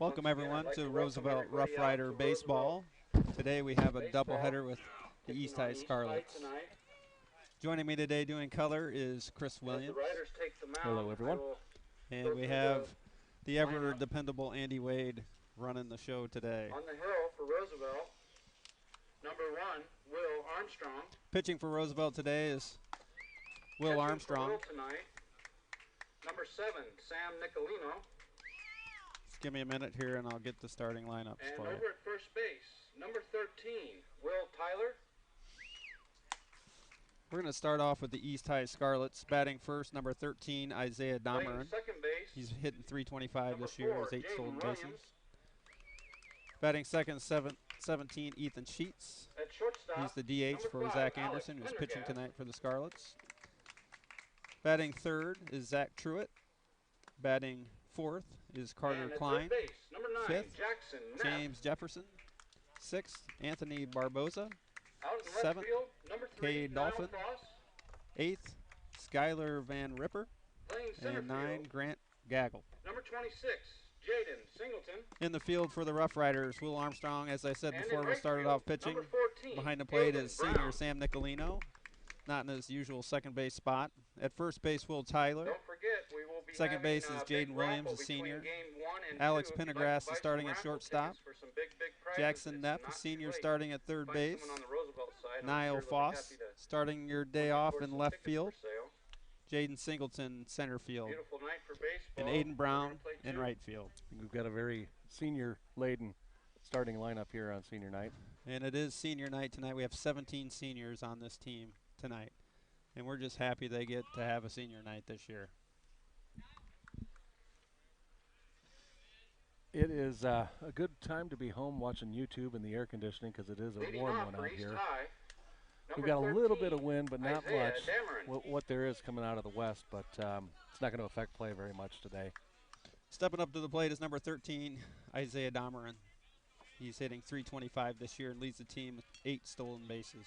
Welcome everyone to Roosevelt Rough Rider Baseball. Today we have a doubleheader with the East High Scarlets. Joining me today doing color is Chris Williams. Hello everyone. And we have the ever dependable Andy Wade running the show today. On the hill for Roosevelt, number 1, Will Armstrong. Pitching for Roosevelt today is Will Armstrong. Will tonight, number 7, Sam Nicolino. Just give me a minute here and I'll get the starting lineups And for over you. at first base, number 13, Will Tyler. We're going to start off with the East High Scarlets. Batting first, number 13, Isaiah Playing Domerin. second base, He's hitting 325 number this year, 4, has 8 Jaden stolen Williams. bases. Batting second, 17, Ethan Sheets. At shortstop, He's the DH number for 5, Zach Alex Anderson, who's pitching Pendergast. tonight for the Scarlets. Batting third is Zach Truitt. Batting fourth is Carter And at Klein. third base, number 9, Fifth, Jackson Neff. James Jefferson. Sixth, Anthony Barboza. Out in left seventh, field, number 3, Cade Niall Dolphin. Foss. Eighth, Skylar Van Ripper. Playing center And 9, field, Grant Gaggle. number 26, Jaden Singleton. In the field for the Rough Riders, Will Armstrong, as I said And before in we right started field, off pitching. number 14, Behind the plate Gilden is senior Brown. Sam Nicolino, not in his usual second base spot. At first base, Will Tyler. Don't forget, we will be Second having base is a big Jaden Williams, raffle a between senior. game 1 and Alex 2. If you'd like to Pendergrass buy is starting some at raffle shortstop. tickets for some big prizes, Jackson it's Neff, not a senior, too late. starting at third Find base. someone on the Roosevelt side, I'm Niall sure they'll be Foss, happy to starting your day point you off towards in some left tickets field. for sale. Jaden Singleton, center field. Beautiful night for baseball. And Aiden We're Brown gonna play in 2. right field. We've got a very senior-laden starting lineup here on senior night. And it is senior night tonight. We have 17 seniors on this team tonight. And we're just happy they get to have a senior night this year. It is a good time to be home watching YouTube and the air conditioning because it is a Leading warm off one for out East here. High, We've number got a little bit 13, of wind, but not Isaiah much. Dameron. What there is coming out of the west, but it's not going to affect play very much today. Stepping up to the plate is number 13, Isaiah Domerin. He's hitting 325 this year and leads the team with 8 stolen bases.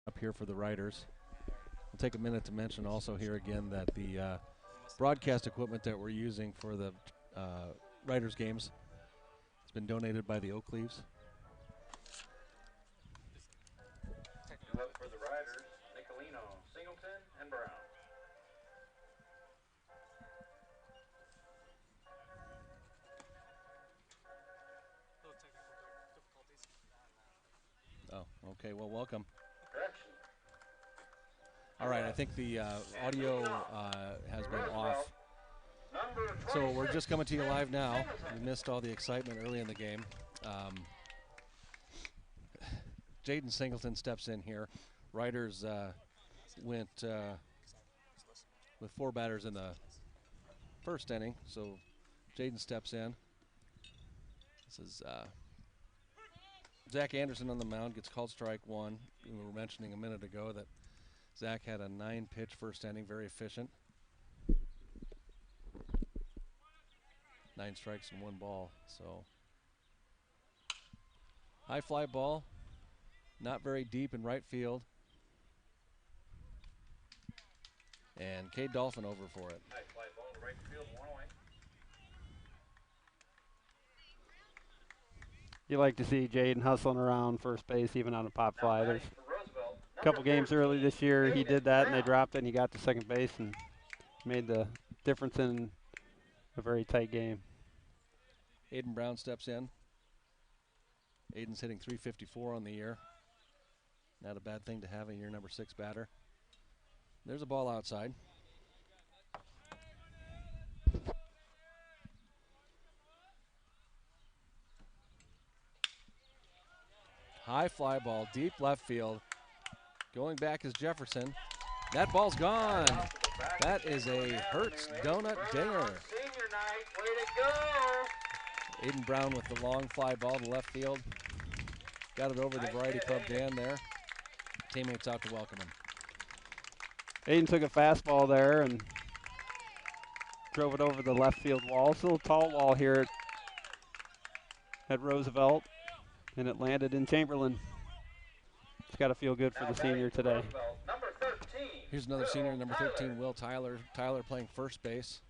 up here for the Riders. We'll take a minute to mention also here again that the broadcast equipment that we're using for the Riders games has been donated by the Oak Leaves. Up for the Riders, Nicolino, Singleton, and Brown. Oh, okay. Well, welcome. Correction. All right, I think the audio has been off. So we're just coming to you live now. We missed all the excitement early in the game. Jaden Singleton steps in here. Riders went with 4 batters in the first inning, so Jaden steps in. This is Zach Anderson on the mound, gets called strike 1. We were mentioning a minute ago that Zach had a 9-pitch first inning, very efficient. 9 strikes and 1 ball. So high fly ball, not very deep in right field. And Cade Dolphin over for it. High fly ball to right field, 1 away. You like to see Jaden hustling around first base, even on a pop fly. There's Roosevelt, a couple games early this year he did that, and they dropped it, and he got to second base and made the difference in a very tight game. Aiden Brown steps in. Aiden's hitting .354 on the year. Not a bad thing to have in your number 6 batter. There's a ball outside. High fly ball, deep left field. Going back is Jefferson. That ball's gone. That is a Hertz donut dinger. Senior night, way to go. Aiden Brown with the long fly ball to left field. Got it over the Variety Club Dan there. Teammates out to welcome him. Aiden took a fastball there and drove it over the left field wall. It's a little tall wall here at Roosevelt, and it landed in Chamberlain. It's got to feel good for the senior today. Number 13. Here's another senior, number 13, Will Tyler. Tyler playing first base.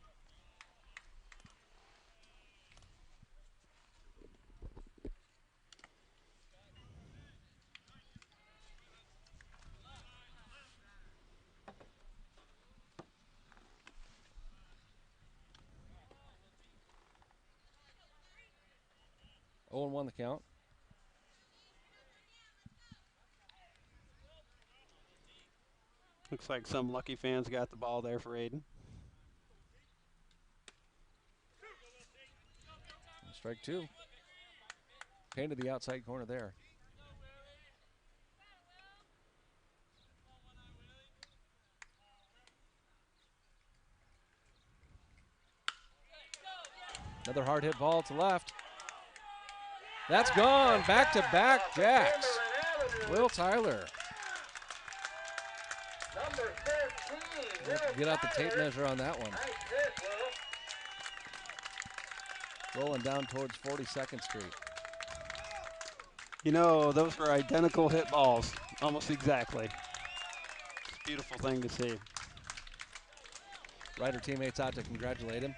Oh, and 1 the count. Looks like some lucky fans got the ball there for Aiden. Strike 2. Painted the outside corner there. Another hard hit ball to left. That's gone. Back-to-back jacks. Will Tyler. Number 13. Get out the tape measure on that one. Nice hit, Will. Rolling down towards 42nd Street. You know, those were identical hit balls, almost exactly. It's a beautiful thing to see. Ryder teammates out to congratulate him.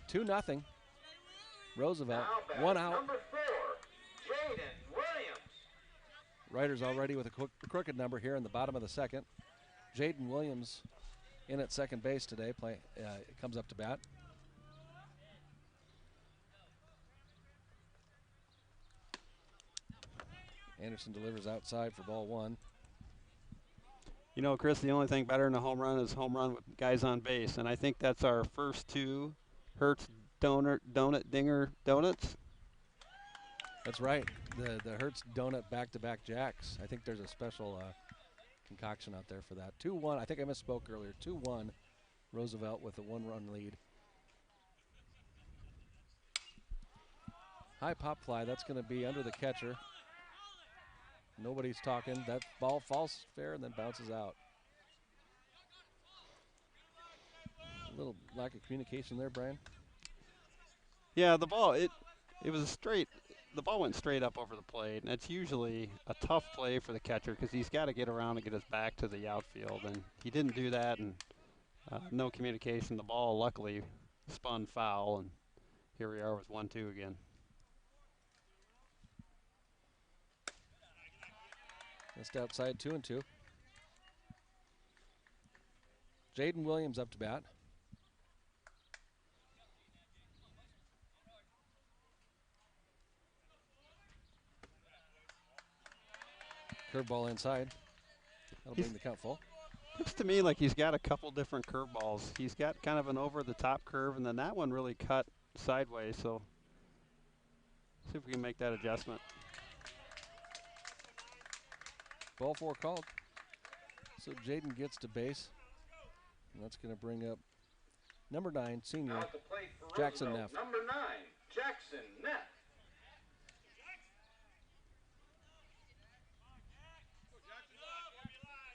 2-0. Roosevelt, Now 1 out. Number 4, Jaden Williams. Ryder's already with a crooked number here in the bottom of the second. Jaden Williams in at second base today. Comes up to bat. Anderson delivers outside for ball 1. You know, Chris, the only thing better than a home run is home run with guys on base, and I think that's our first 2 Hertz donut dinger donuts. That's right. The Hertz donut back-to-back jacks. I think there's a special concoction out there for that. 2-1. I think I misspoke earlier. 2-1. Roosevelt with a 1-run lead. High pop fly. That's going to be under the catcher. Nobody's talking. That ball falls fair and then bounces out. A little lack of communication there, Brian. Yeah, the ball, it was straight. the ball went straight up over the plate, and it's usually a tough play for the catcher because he's got to get around and get his back to the outfield, and he didn't do that, and no communication. The ball luckily spun foul, and here we are with 1-2 again. Just outside 2-2. Jaden Williams up to bat. Curveball inside. That'll bring the count full. Looks to me like he's got a couple different curveballs. He's got kind of an over-the-top curve, and then that one really cut sideways. So see if we can make that adjustment. Ball 4 called. So Jaden gets to base. And that's going to bring up number 9, senior Jackson Neff. Number 9, Jackson Neff.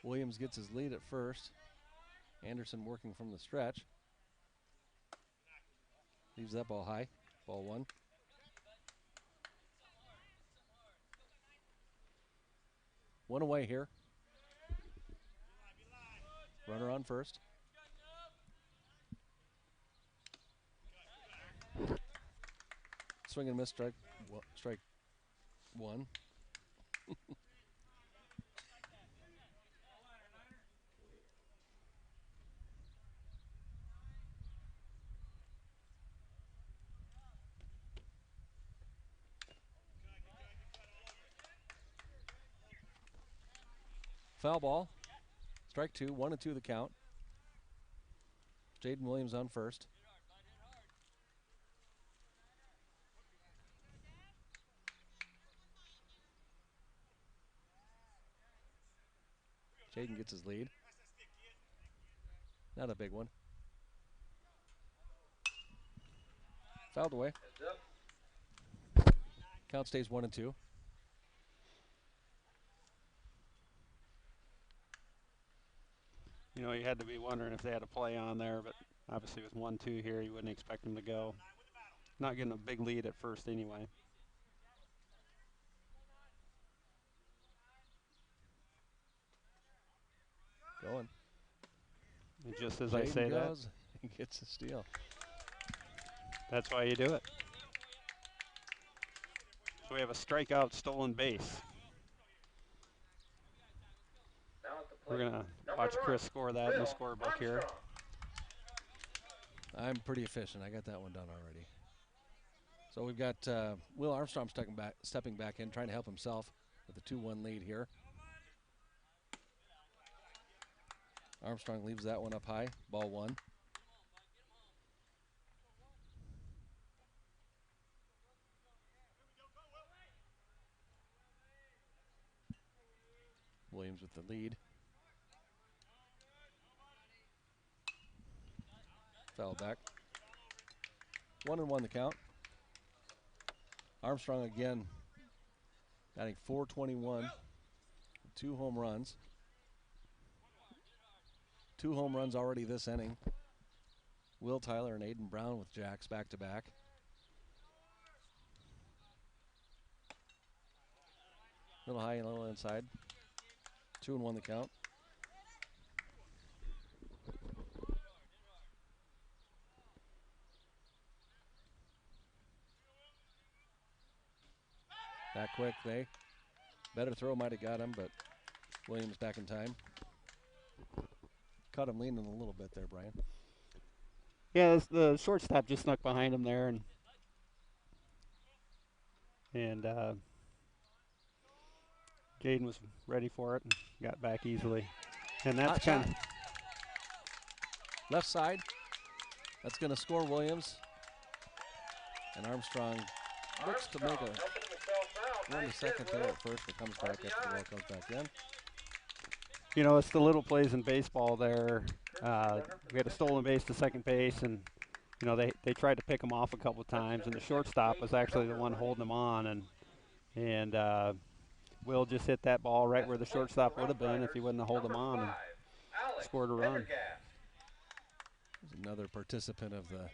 Williams gets his lead at first. Anderson working from the stretch. Leaves that ball high. Ball 1. One away here. Runner on first. Swing and miss, strike one. Foul ball. Strike 2, 1-2 the count. Jaden Williams on first. Jaden gets his lead. Not a big one. Fouled away. Count stays 1-2. You know, you had to be wondering if they had a play on there, but obviously with 1-2 here, you wouldn't expect them to go. Not getting a big lead at first anyway. Going. And just as Jaden I say goes, he gets a steal. That's why you do it. So we have a strikeout, stolen base. We're going to watch Chris score that in the scorebook here. I'm pretty efficient. I got that one done already. So we've got Will Armstrong stepping back in, trying to help himself with a 2-1 lead here. Armstrong leaves that one up high. Ball 1. Williams with the lead. Foul back. 1-1 the count. Armstrong again batting .421, 2 home runs. 2 home runs already this inning. Will Tyler and Aiden Brown with jacks back to back. Little high and little inside. 2-1 the count. That quick, they better throw might have got him, but Williams back in time. Caught him leaning a little bit there, Brian. Yeah, the shortstop just snuck behind him there, and Jaden was ready for it and got back easily. And that's kind of left side. That's going to score Williams. And Armstrong looks to make a run to second there at first, but comes back after the ball comes back in. You know, it's the little plays in baseball there. We had a stolen base to second base, and you know they tried to pick him off a couple of times, and the shortstop was actually the one holding him on, and Will just hit that ball right where the shortstop would have been if he wouldn't have held him on and scored a run. There's another participant of the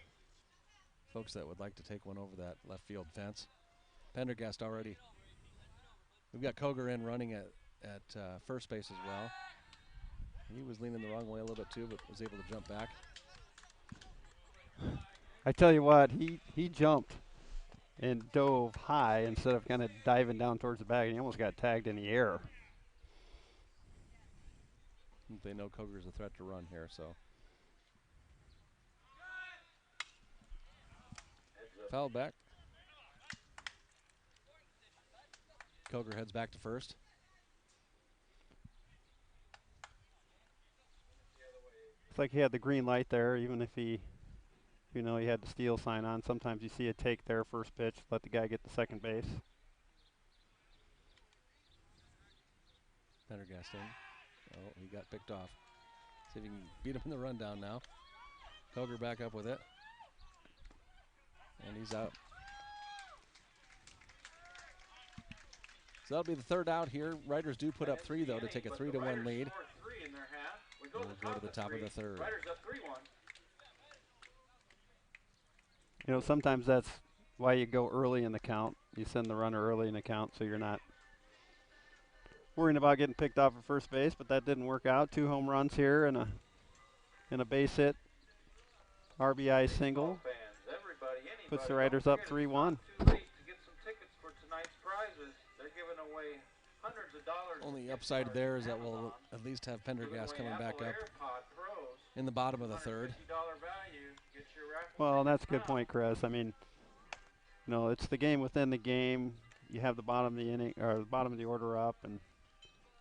folks that would like to take one over that left field fence. Pendergast already. We've got Koger in running at first base as well. He was leaning the wrong way a little bit too, but was able to jump back. I tell you what, he jumped and dove high instead of kind of diving down towards the bag, and he almost got tagged in the air. They know Koger's a threat to run here, so. Fouled back. Koger heads back to first. It's like he had the green light there, even if he had the steal sign on. Sometimes you see a take there, first pitch, let the guy get to second base. Pendergast in. Oh, he got picked off. See if he can beat him in the rundown now. Koger back up with it. And he's out. So that'll be the third out here. Riders do put up 3, though, to take a 3-1 lead. We'll go to the top of the third. You know, sometimes that's why you go early in the count. You send the runner early in the count so you're not worrying about getting picked off at first base, but that didn't work out. 2 home runs here and a base hit. RBI single. Puts the Riders up 3-1. Only upside there is that we'll at least have Pendergast coming back up in the bottom of the third. Well, that's a good point, Chris. I mean, you know, it's the game within the game. You have the bottom of the inning or the bottom of the order up, and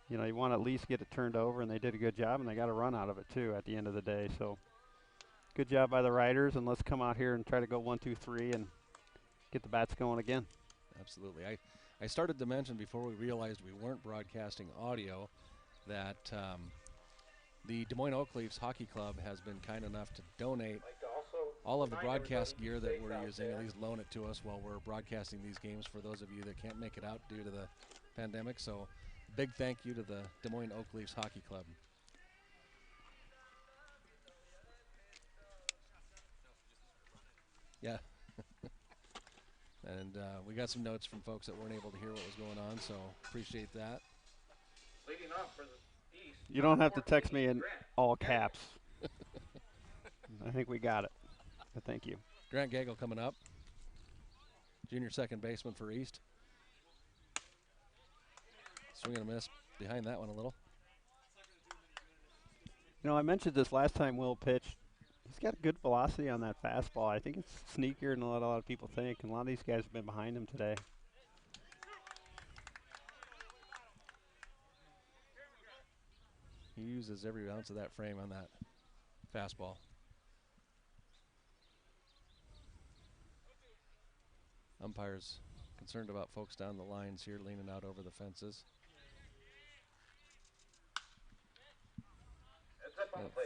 you know you want to at least get it turned over. And they did a good job, and they got a run out of it too at the end of the day. So, good job by the Riders, and let's come out here and try to go 1, 2, 3 and get the bats going again. Absolutely. I started to mention before we realized we weren't broadcasting audio that the Des Moines Oak Leafs Hockey Club has been kind enough to donate all of the broadcast gear that we're using, at least loan it to us while we're broadcasting these games for those of you that can't make it out due to the pandemic. So big thank you to the Des Moines Oak Leafs Hockey Club. Yeah. And we got some notes from folks that weren't able to hear what was going on, so appreciate that. You don't have to text me in all caps. I think we got it. But thank you. Grant Gagel coming up. Junior second baseman for East. Swing and a miss behind that one a little. You know, I mentioned this last time Will pitched. He's got good velocity on that fastball. I think it's sneakier than a lot of people think, and a lot of these guys have been behind him today. He uses every ounce of that frame on that fastball. Umpires concerned about folks down the lines here leaning out over the fences.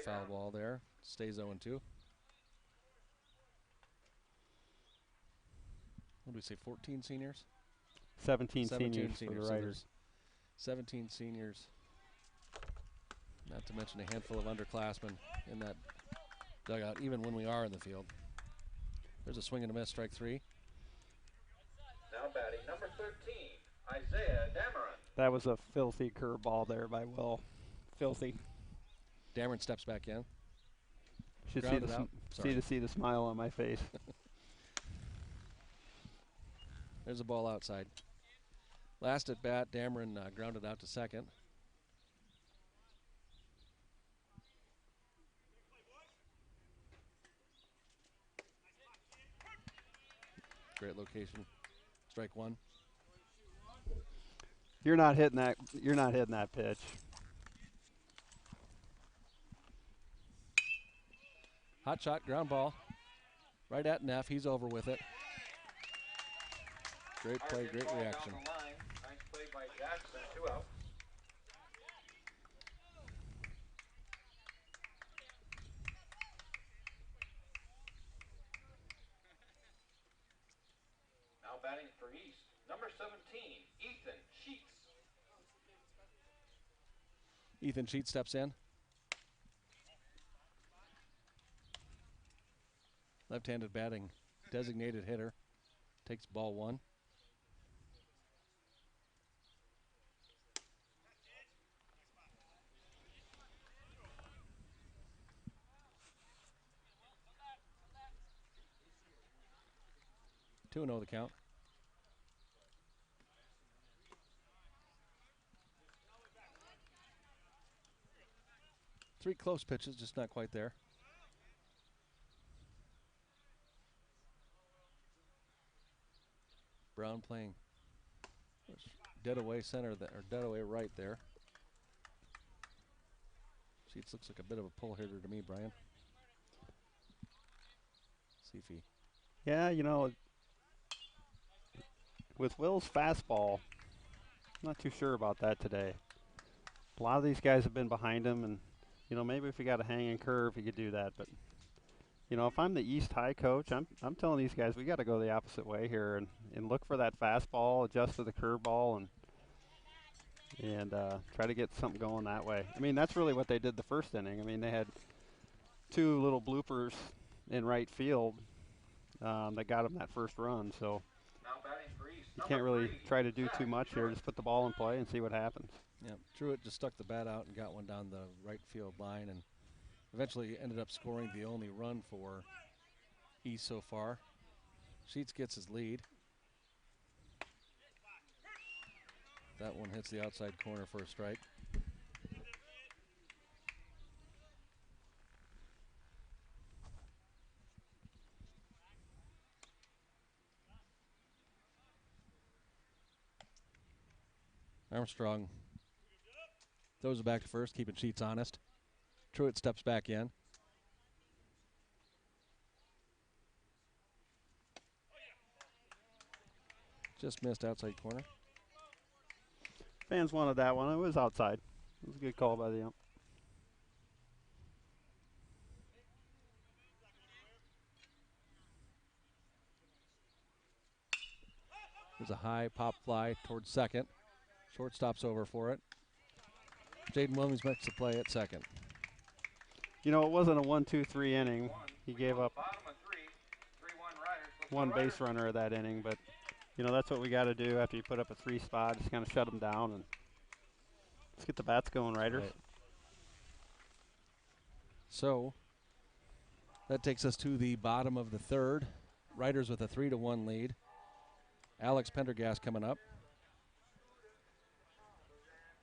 Foul ball there. Stays 0-2. What do we say, 14 seniors? 17 seniors for the Riders. 17 seniors. Not to mention a handful of underclassmen in that dugout, even when we are in the field. There's a swing and a miss, strike 3. Now batting number 13, Isaiah Dameron. That was a filthy curveball there by Will. Filthy. Dameron steps back in. Should see the smile on my face. There's a ball outside. Last at bat, Dameron grounded out to second. Great location. Strike 1. You're not hitting that. You're not hitting that pitch. Hot shot, ground ball. Right at Neff. He's over with it. Great play, great reaction. Nice play by Jackson, 2 outs. Now batting for East, number 17, Ethan Sheets. Ethan Sheets steps in. Left-handed batting, designated hitter. Takes ball 1. 2-0 the count. Three close pitches, just not quite there. Brown playing dead away center, or dead away right there. Sheets looks like a bit of a pull hitter to me, Brian. See if he. Yeah, you know, with Will's fastball, I'm not too sure about that today. A lot of these guys have been behind him, and, you know, maybe if he got a hanging curve, he could do that. But, you know, if I'm the East High coach, I'm telling these guys we got to go the opposite way here and look for that fastball, adjust to the curveball, and try to get something going that way. I mean, that's really what they did the first inning. I mean, they had two little bloopers in right field that got them that first run. So you can't really try to do too much here. Just put the ball in play and see what happens. Yeah, Truitt just stuck the bat out and got one down the right field line, and eventually ended up scoring the only run for East so far. Sheets gets his lead. That one hits the outside corner for a strike. Armstrong throws it back to first, keeping Sheets honest. Truitt steps back in. Just missed outside corner. Fans wanted that one. It was outside. It was a good call by the ump. There's a high pop fly towards second. Shortstop's over for it. Jaden Williams makes the play at second. You know, it wasn't a 1-2-3 inning. He gave up one base runner of that inning, but, you know, that's what we got to do after you put up a 3 spot. Just kind of shut them down, and let's get the bats going, Riders. Right. So that takes us to the bottom of the third. Riders with a 3-1 lead. Alex Pendergast coming up.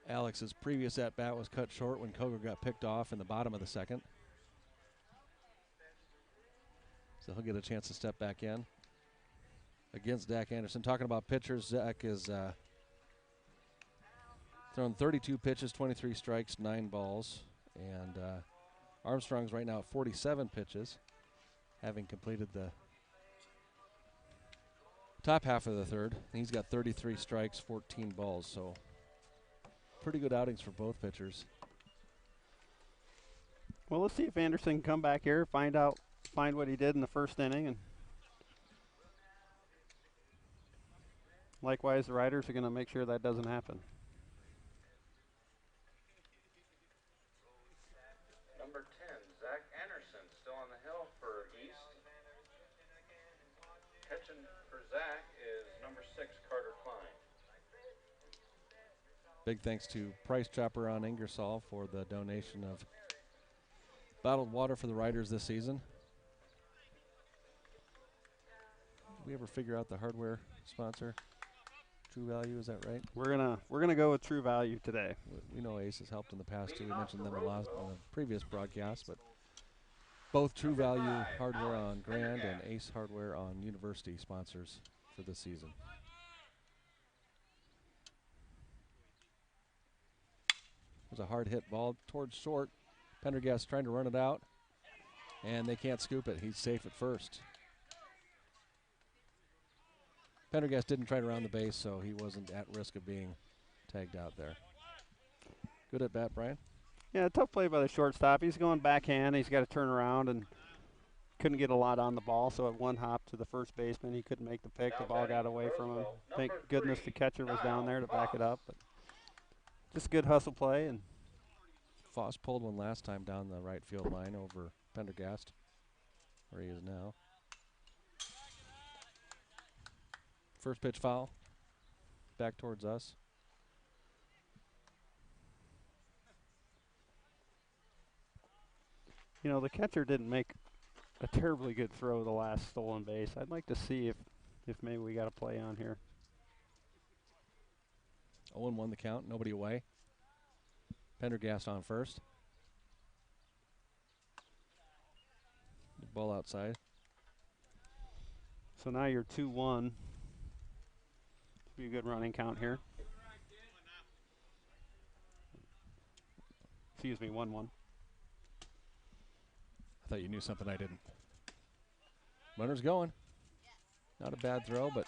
Alex's previous at-bat was cut short when Koger got picked off in the bottom of the second. So he'll get a chance to step back in against Zach Anderson. Talking about pitchers, Zach is thrown 32 pitches, 23 strikes, 9 balls. And Armstrong's right now at 47 pitches, having completed the top half of the third. He's got 33 strikes, 14 balls. So pretty good outings for both pitchers. Well, let's see if Anderson can come back here, find what he did in the first inning, and likewise, the Riders are going to make sure that doesn't happen. Number 10, Zach Anderson, still on the hill for East. Catching for Zach is number 6, Carter Klein. Big thanks to Price Chopper on Ingersoll for the donation of bottled water for the Riders this season. Did we ever figure out the hardware sponsor? True Value, is that right? We're gonna go with True Value today. We know Ace has helped in the past too. We mentioned them a lot on the previous broadcast, but both True Value Hardware on Grand and Ace Hardware on University sponsors for this season. There's a hard hit ball towards short. Pendergast trying to run it out, and they can't scoop it. He's safe at first. Pendergast didn't try to round the base, so he wasn't at risk of being tagged out there. Good at bat, Brian. Yeah, tough play by the shortstop. He's going backhand. He's got to turn around and couldn't get a lot on the ball, so at one hop to the first baseman, he couldn't make the pick. The ball got away from him. Thank goodness the catcher was down there to back it up. But just good hustle play. And Foss pulled one last time down the right field line over Pendergast, where he is now. First pitch foul, back towards us. you know, the catcher didn't make a terribly good throw the last stolen base. I'd like to see if maybe we got a play on here. 0-1 the count, nobody away. Pendergast on first. Ball outside. So now you're 2-1. Be a good running count here. Excuse me, 1-1. I thought you knew something I didn't. Runner's going. Not a bad throw, but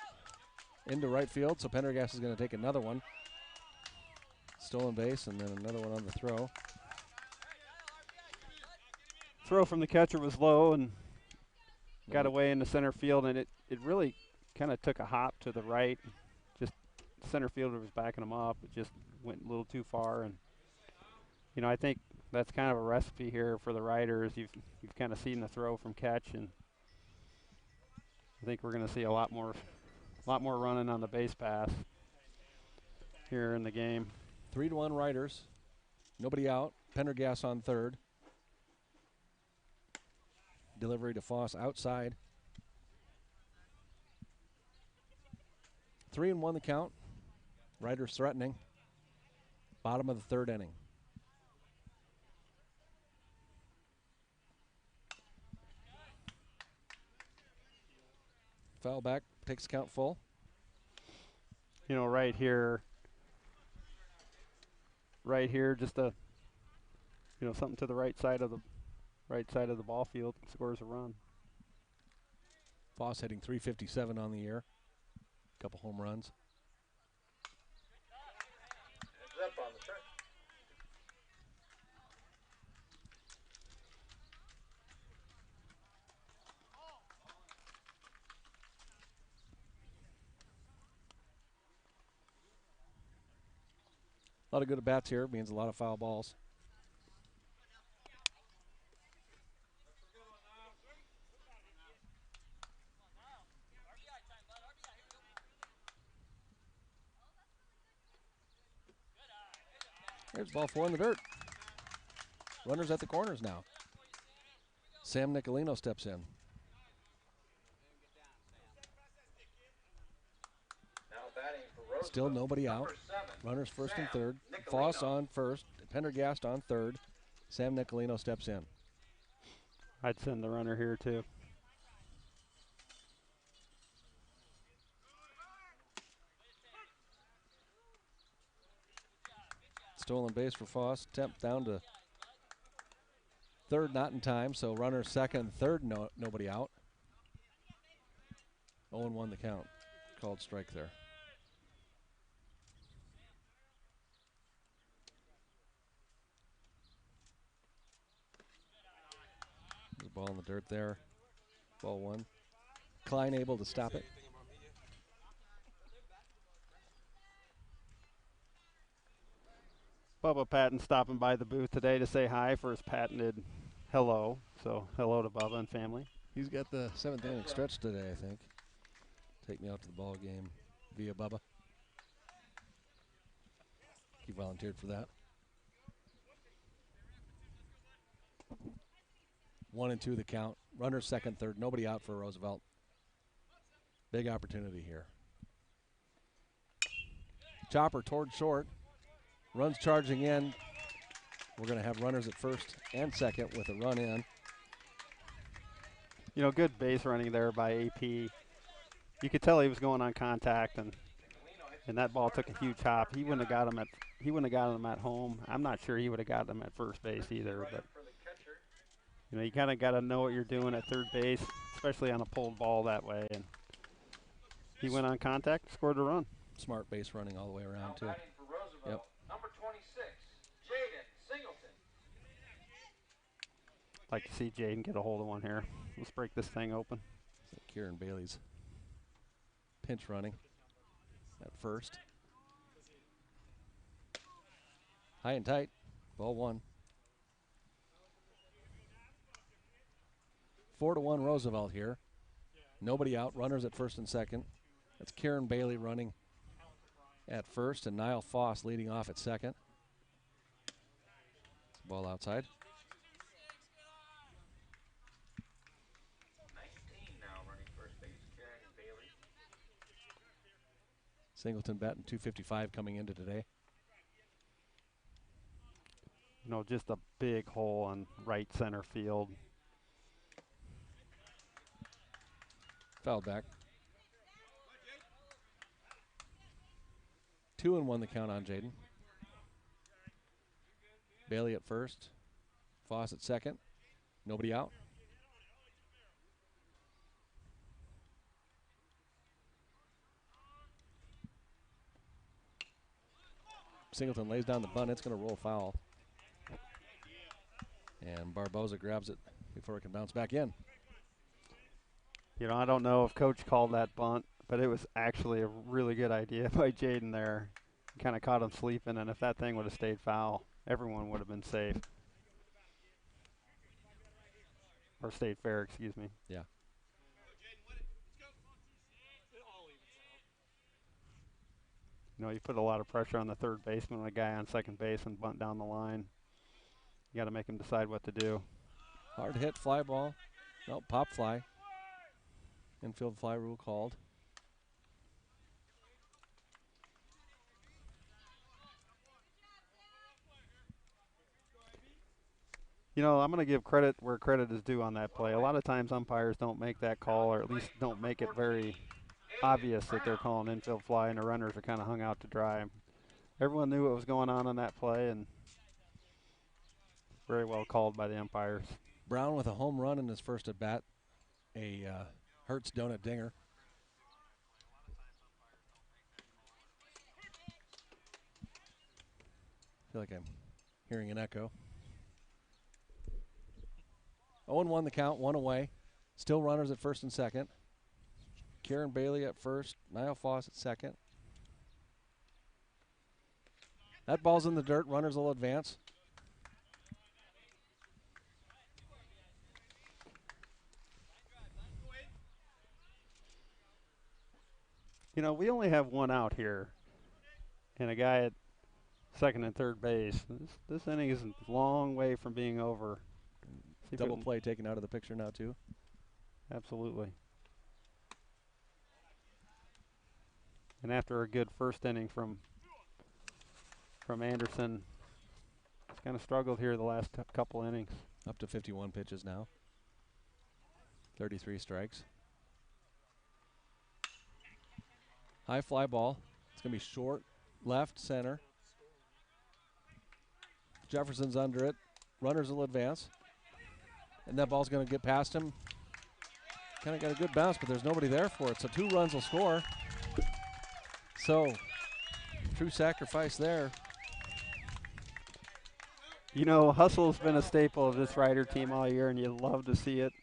into right field, so Pendergast is going to take another one. Stolen base, and then another one on the throw. Throw from the catcher was low and got away in the center field, and it really kind of took a hop to the right. Just center fielder was backing him up. It just went a little too far, and you know, I think that's kind of a recipe here for the Riders. You've kind of seen the throw from catch, and I think we're going to see a lot more running on the base pass here in the game. 3-1 Riders. Nobody out. Pendergast on third. Delivery to Foss outside. 3-1 the count. Riders threatening. Bottom of the third inning. Foul back, takes count full. You know, right here, just a, you know, something to the right side of the ball field scores a run. Foss hitting .357 on the year. Couple home runs. Heads up on the track. A lot of good at-bats here, means a lot of foul balls. There's ball 4 in the dirt. Runners at the corners now. Sam Nicolino steps in. Now batting for Roosevelt. Still nobody out. Number 7. Runners first and Sam third. Nicolino. Foss on first. Pendergast on third. Sam Nicolino steps in. I'd send the runner here too. Stolen base for Foss. Temp down to third, not in time. So runner second and third, nobody out. 0-1 the count. Called strike there. There's a ball in the dirt there. Ball 1. Klein able to stop it. Bubba Patton stopping by the booth today to say hi for his patented hello. So hello to Bubba and family. He's got the 7th inning stretch today, I think. Take me out to the ball game via Bubba. He volunteered for that. 1-2 the count. Runner second, third. Nobody out for Roosevelt. Big opportunity here. Chopper towards short. Runs charging in. We're going to have runners at first and second with a run in. You know, good base running there by AP. You could tell he was going on contact, and that ball took a huge hop. He wouldn't have got him at home. I'm not sure he would have got him at first base either. But you know, you kind of got to know what you're doing at third base, especially on a pulled ball that way. And he went on contact, scored a run. Smart base running all the way around too. Yep. Number 26, Jaden Singleton. Like to see Jaden get a hold of one here. Let's break this thing open. So Kieran Bailey's pinch running at first. High and tight. Ball 1. 4-1 Roosevelt here. Nobody out. Runners at first and second. That's Kieran Bailey running at first and Niall Foss leading off at second. Ball outside. 19 now running first base, Kieran Bailey. Singleton batting .255 coming into today. You know, just a big hole on right center field. Fouled back. 2-1 the count on Jaden. Bailey at first. Foss at second. Nobody out. Singleton lays down the bunt. It's going to roll foul. And Barboza grabs it before it can bounce back in. You know, I don't know if Coach called that bunt, but it was actually a really good idea by Jaden there. Kind of caught him sleeping, and if that thing would have stayed foul, everyone would have been safe. Or stayed fair, excuse me. Yeah. You know, you put a lot of pressure on the third baseman when a guy on second base and bunt down the line. You got to make him decide what to do. Hard hit, fly ball. No, pop fly. Infield fly rule called. You know, I'm going to give credit where credit is due on that play. A lot of times umpires don't make that call, or at least don't make it very obvious that they're calling infield fly, and the runners are kind of hung out to dry. Everyone knew what was going on that play, and very well called by the umpires. Brown with a home run in his first at bat. A Hertz donut dinger. I feel like I'm hearing an echo. 0-1 the count, one away. Still runners at first and second. Kieran Bailey at first, Niall Foss at second. That ball's in the dirt, runners will advance. You know, we only have one out here, and a guy at second and third base. This inning is a long way from being over. Double play taken out of the picture now, too. Absolutely. And after a good first inning from Anderson, he's kind of struggled here the last couple innings. Up to 51 pitches now. 33 strikes. High fly ball. It's going to be short, left, center. Jefferson's under it. Runners will advance. And that ball's going to get past him. Kind of got a good bounce, but there's nobody there for it. So 2 runs will score. So, true sacrifice there. You know, hustle's been a staple of this Rider team all year, and you love to see it.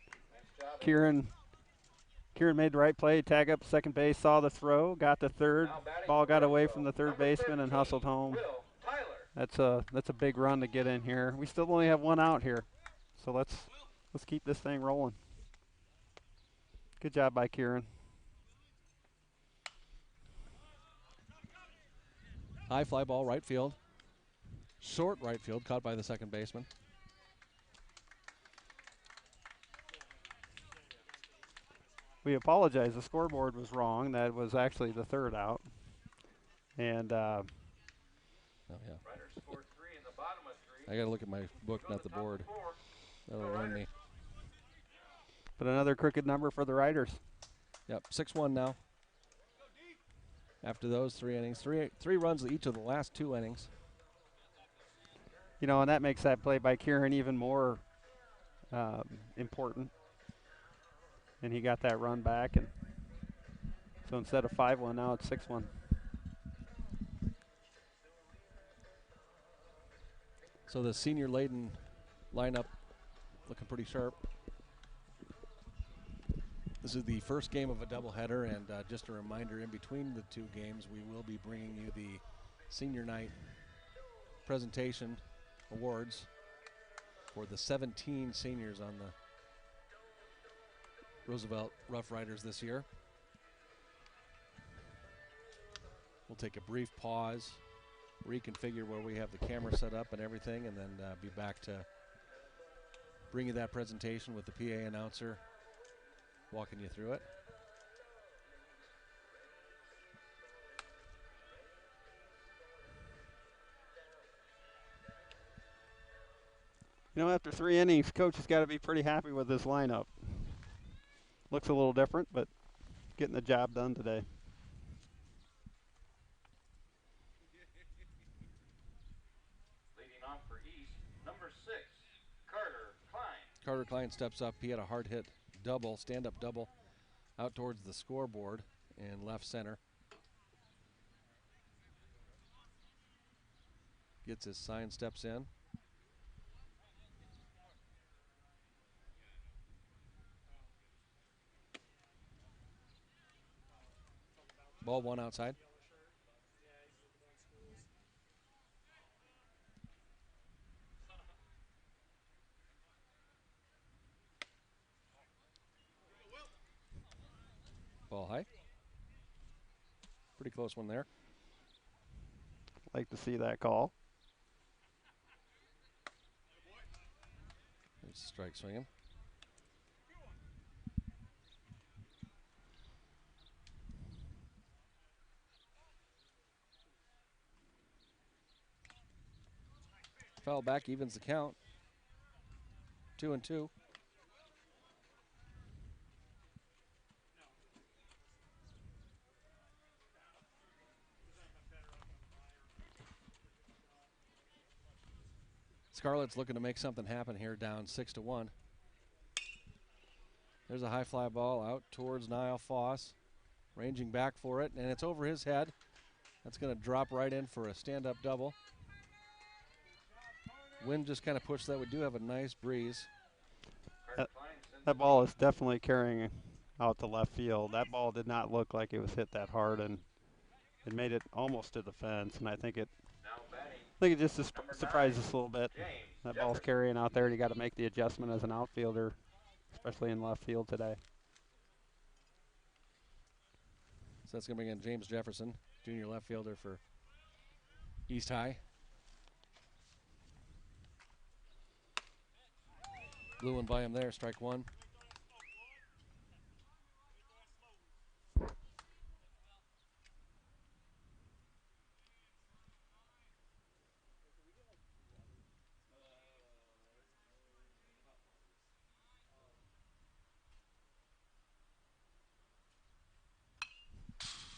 Kieran made the right play, tag up second base, saw the throw, got to third. Ball got away from the third baseman and hustled home. That's a big run to get in here. We still only have one out here, so let's keep this thing rolling. Good job by Kieran. High fly ball, right field. Short right field, caught by the second baseman. We apologize. The scoreboard was wrong. That was actually the third out. And oh, yeah. I got to look at my book, not the board. That'll ruin me. But another crooked number for the Riders. Yep, 6-1 now. After those 3 innings, three runs each of the last 2 innings. You know, and that makes that play by Kieran even more important. And he got that run back, and so instead of 5-1, now it's 6-1. So the senior-laden lineup looking pretty sharp. This is the first game of a doubleheader, and just a reminder, in between the 2 games, we will be bringing you the senior night presentation awards for the 17 seniors on the Roosevelt Rough Riders this year. We'll take a brief pause, reconfigure where we have the camera set up and everything, and then be back to bring you that presentation with the PA announcer walking you through it. You know, after 3 innings, coach has got to be pretty happy with this lineup. Looks a little different, but getting the job done today. Leading off for East, number 6, Carter Klein. Carter Klein steps up. He had a hard hit double, stand-up double, out towards the scoreboard in left center. Gets his sign, steps in. Ball 1 outside. Ball high. Pretty close one there. Like to see that call. There's a strike swinging. Foul back, evens the count. 2-2. Scarlet's looking to make something happen here, down 6-1. There's a high fly ball out towards Niall Foss, ranging back for it, and it's over his head. That's going to drop right in for a stand-up double. Wind just kind of pushed that. We do have a nice breeze. That ball is definitely carrying out to left field. That ball did not look like it was hit that hard, and it made it almost to the fence, and I think it just surprised us a little bit. That ball's carrying out there, and you got to make the adjustment as an outfielder, especially in left field today. So that's going to bring in James Jefferson, junior left fielder for East High. Blew one by him there, strike 1.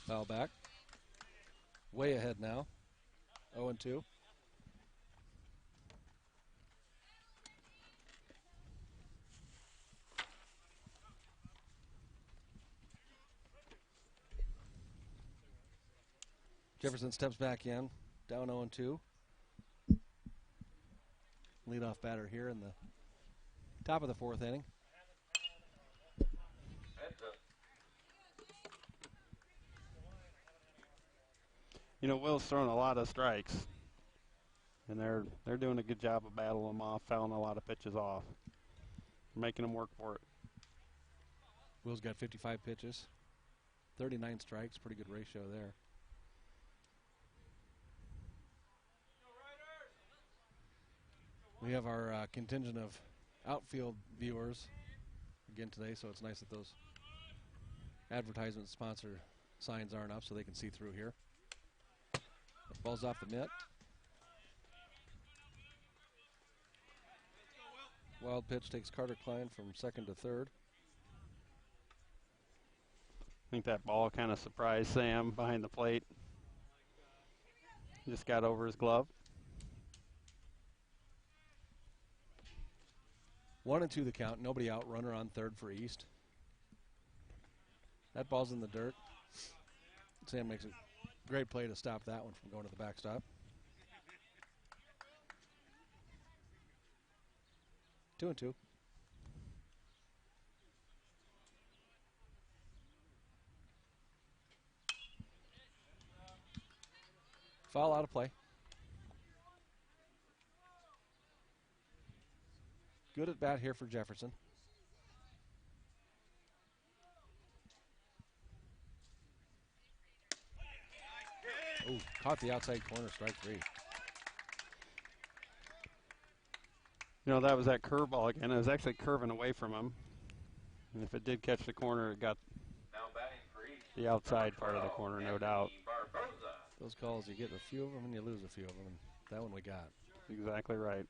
Foul back. Way ahead now. 0-2. Jefferson steps back in, down 0-2. Leadoff batter here in the top of the 4th inning. You know, Will's thrown a lot of strikes, and they're doing a good job of battling them off, fouling a lot of pitches off, making them work for it. Will's got 55 pitches, 39 strikes, pretty good ratio there. We have our contingent of outfield viewers again today, so it's nice that those advertisement sponsor signs aren't up so they can see through here. Ball's off the mitt. Wild pitch takes Carter Klein from second to third. I think that ball kind of surprised Sam behind the plate. Just got over his glove. 1-2 the count. Nobody out. Runner on third for East. That ball's in the dirt. Sam makes a great play to stop that one from going to the backstop. 2-2. Foul out of play. Good at bat here for Jefferson. Oh, caught the outside corner, strike 3. You know, that was that curveball again. It was actually curving away from him. And if it did catch the corner, it got the outside part of the corner, no doubt. Those calls, you get a few of them and you lose a few of them. And that one we got. Exactly right.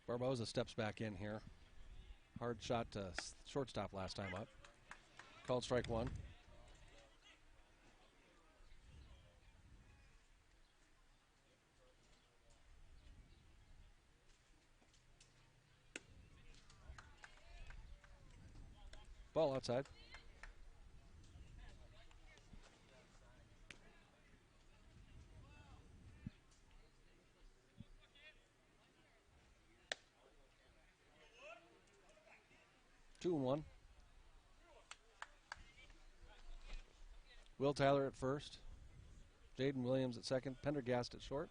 Barboza steps back in here. Hard shot to shortstop last time up. Called strike one. Ball outside. Two and one. Will Tyler at first. Jaden Williams at second. Pendergast at short.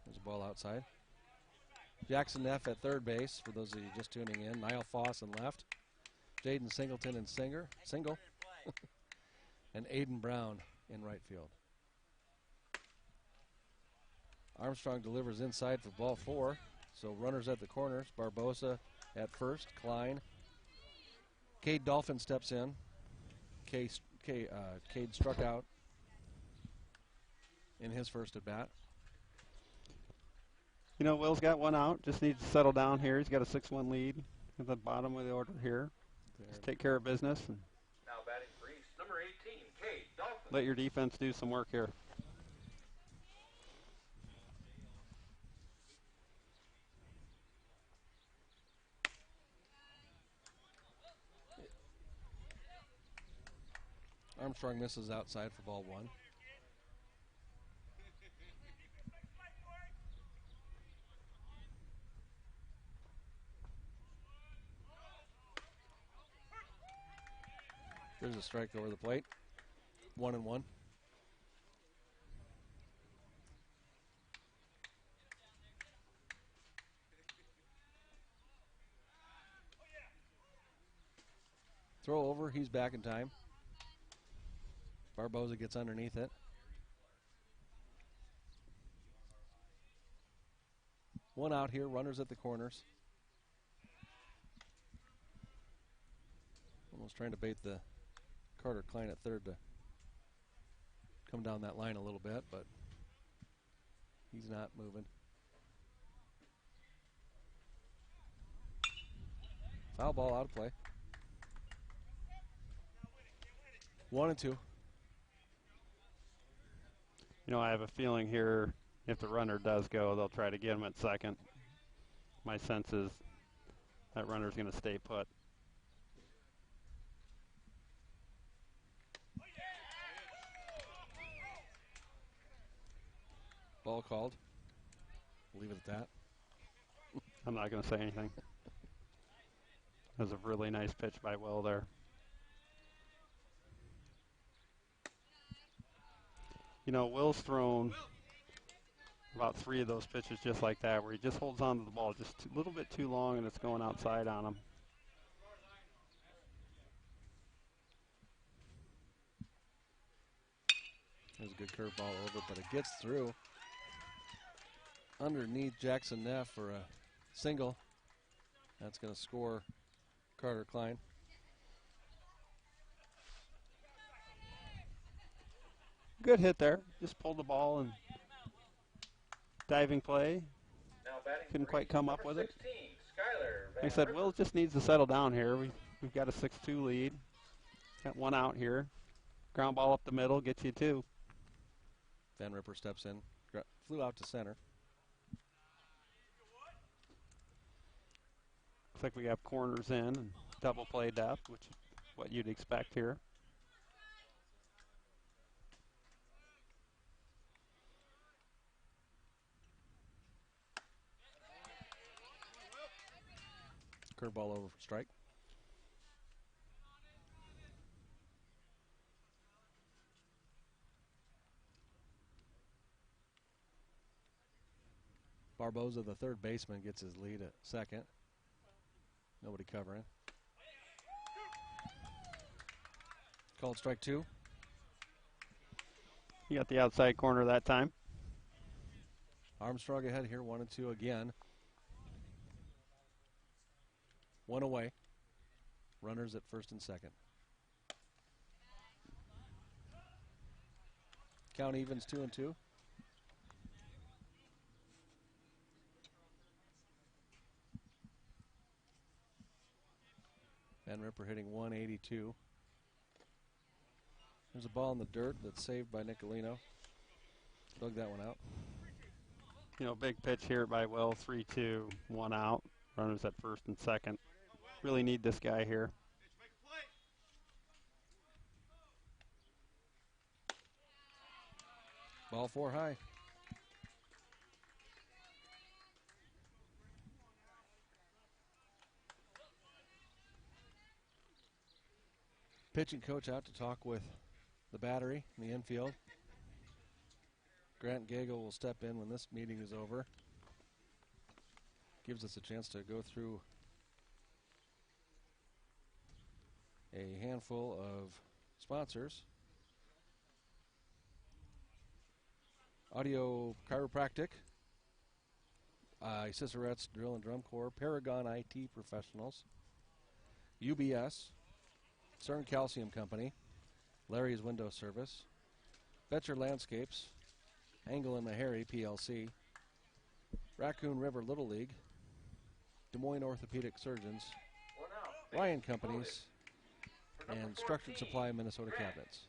There's a ball outside. Jackson Neff at third base, for those of you just tuning in. Niall Foss in left. Jaden Singleton and single. And Aiden Brown in right field. Armstrong delivers inside for ball four. So runners at the corners. Barbosa at first. Klein. Cade Dolphin steps in. Cade struck out in his first at bat. You know, Will's got one out. Just needs to settle down here. He's got a 6-1 lead at the bottom of the order here. Just take care of business and Now batting for East, number 18, Cade Dolphin. let your defense do some work here. Armstrong misses outside for ball one. There's a strike over the plate. 1-1. Throw over, he's back in time. Barboza gets underneath it. One out here, runners at the corners. Almost trying to bait the Carter Klein at third to come down that line a little bit, but he's not moving. Foul ball out of play. 1-2. You know, I have a feeling here if the runner does go, they'll try to get him at second. My sense is that runner's going to stay put. Ball called. Leave it at that. I'm not going to say anything. That was a really nice pitch by Will there. You know, Will's thrown about 3 of those pitches just like that, where he just holds on to the ball just a little bit too long and it's going outside on him. There's a good curveball over, but it gets through underneath Jackson Neff for a single. That's going to score Carter Klein. Good hit there. Just pulled the ball and diving play. Now batting Couldn't for quite East, come up number with it. 16, Skyler Like I said, Will just needs to settle down here. We've got a 6-2 lead. Got one out here. Ground ball up the middle, gets you 2. Van Ripper steps in. Flew out to center. Looks like we have corners in and double play depth, which is what you'd expect here. Curveball over for strike. Barboza, the third baseman, gets his lead at second. Nobody covering. Called strike 2. You got the outside corner that time. Armstrong ahead here, 1-2 again. One away. Runners at first and second. Count evens 2-2. Van Ripper hitting 182. There's a ball in the dirt that's saved by Nicolino. Dug that one out. You know, big pitch here by Will, 3-2, 1 out. Runners at first and second. Really need this guy here. Ball 4 high. Pitching coach out to talk with the battery in the infield. Grant Gagel will step in when this meeting is over. Gives us a chance to go through a handful of sponsors. Audio Chiropractic, Cicerette's Drill and Drum Corps, Paragon IT Professionals, UBS, CERN Calcium Company, Larry's Window Service, Betcher Landscapes, Angle and Meharry PLC, Raccoon River Little League, Des Moines Orthopedic Surgeons, Ryan Companies, and Structured Supply Minnesota Cabinets.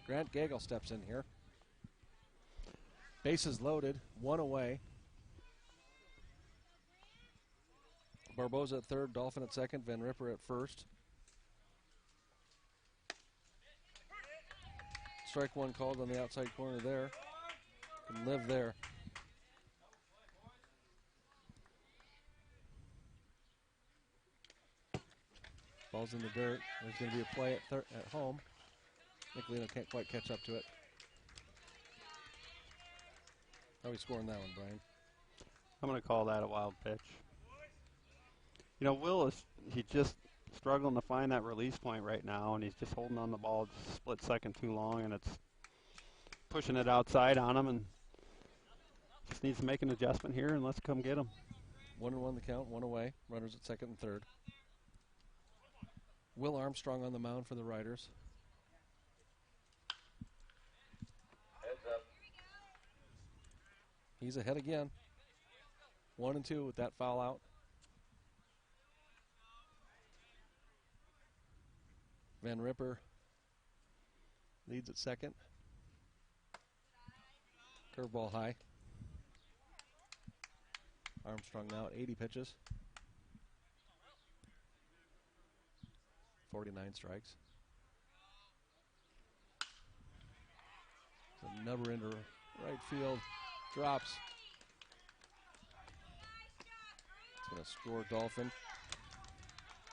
Grant Gagel steps in here. Bases loaded, 1 away. Barboza at third, Dolphin at second, Van Ripper at first. Strike one called on the outside corner there. Can live there. Ball's in the dirt. There's going to be a play at home. Nicolino can't quite catch up to it. How are we scoring that one, Brian? I'm going to call that a wild pitch. You know, Will he's just struggling to find that release point right now, and he's just holding on the ball just a split second too long, and it's pushing it outside on him, and just needs to make an adjustment here, and let's come get him. 1-1 the count, 1 away. Runners at second and third. Will Armstrong on the mound for the Riders. Heads up. He's ahead again. 1-2 with that foul out. Van Ripper leads at second. Curveball high. Armstrong now at 80 pitches. 49 strikes. The number into right field. Drops. It's going to score Dolphin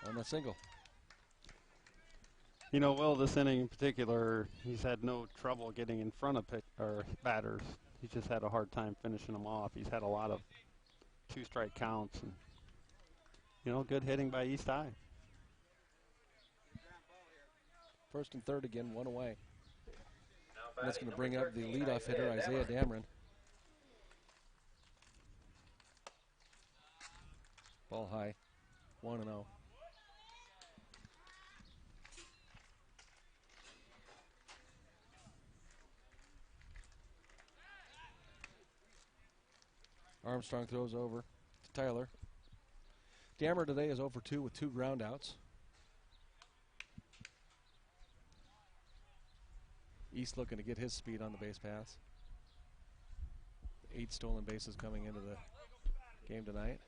on the single. You know, Will, this inning in particular, he's had no trouble getting in front of batters. He's just had a hard time finishing them off. He's had a lot of two-strike counts. And, you know, good hitting by East High. First and third again, 1 away. That's going to bring up the leadoff hitter, Isaiah Dameron. Ball high, 1-0. Armstrong throws over to Tyler. Dameron today is 0 for 2 with 2 groundouts. East looking to get his speed on the base pass. 8 stolen bases coming into the game tonight.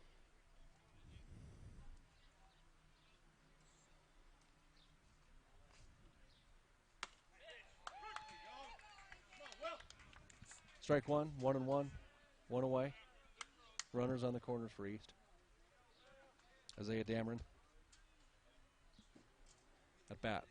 Strike one, 1-1, 1 away. Runners on the corners for East. Isaiah Dameron at bat.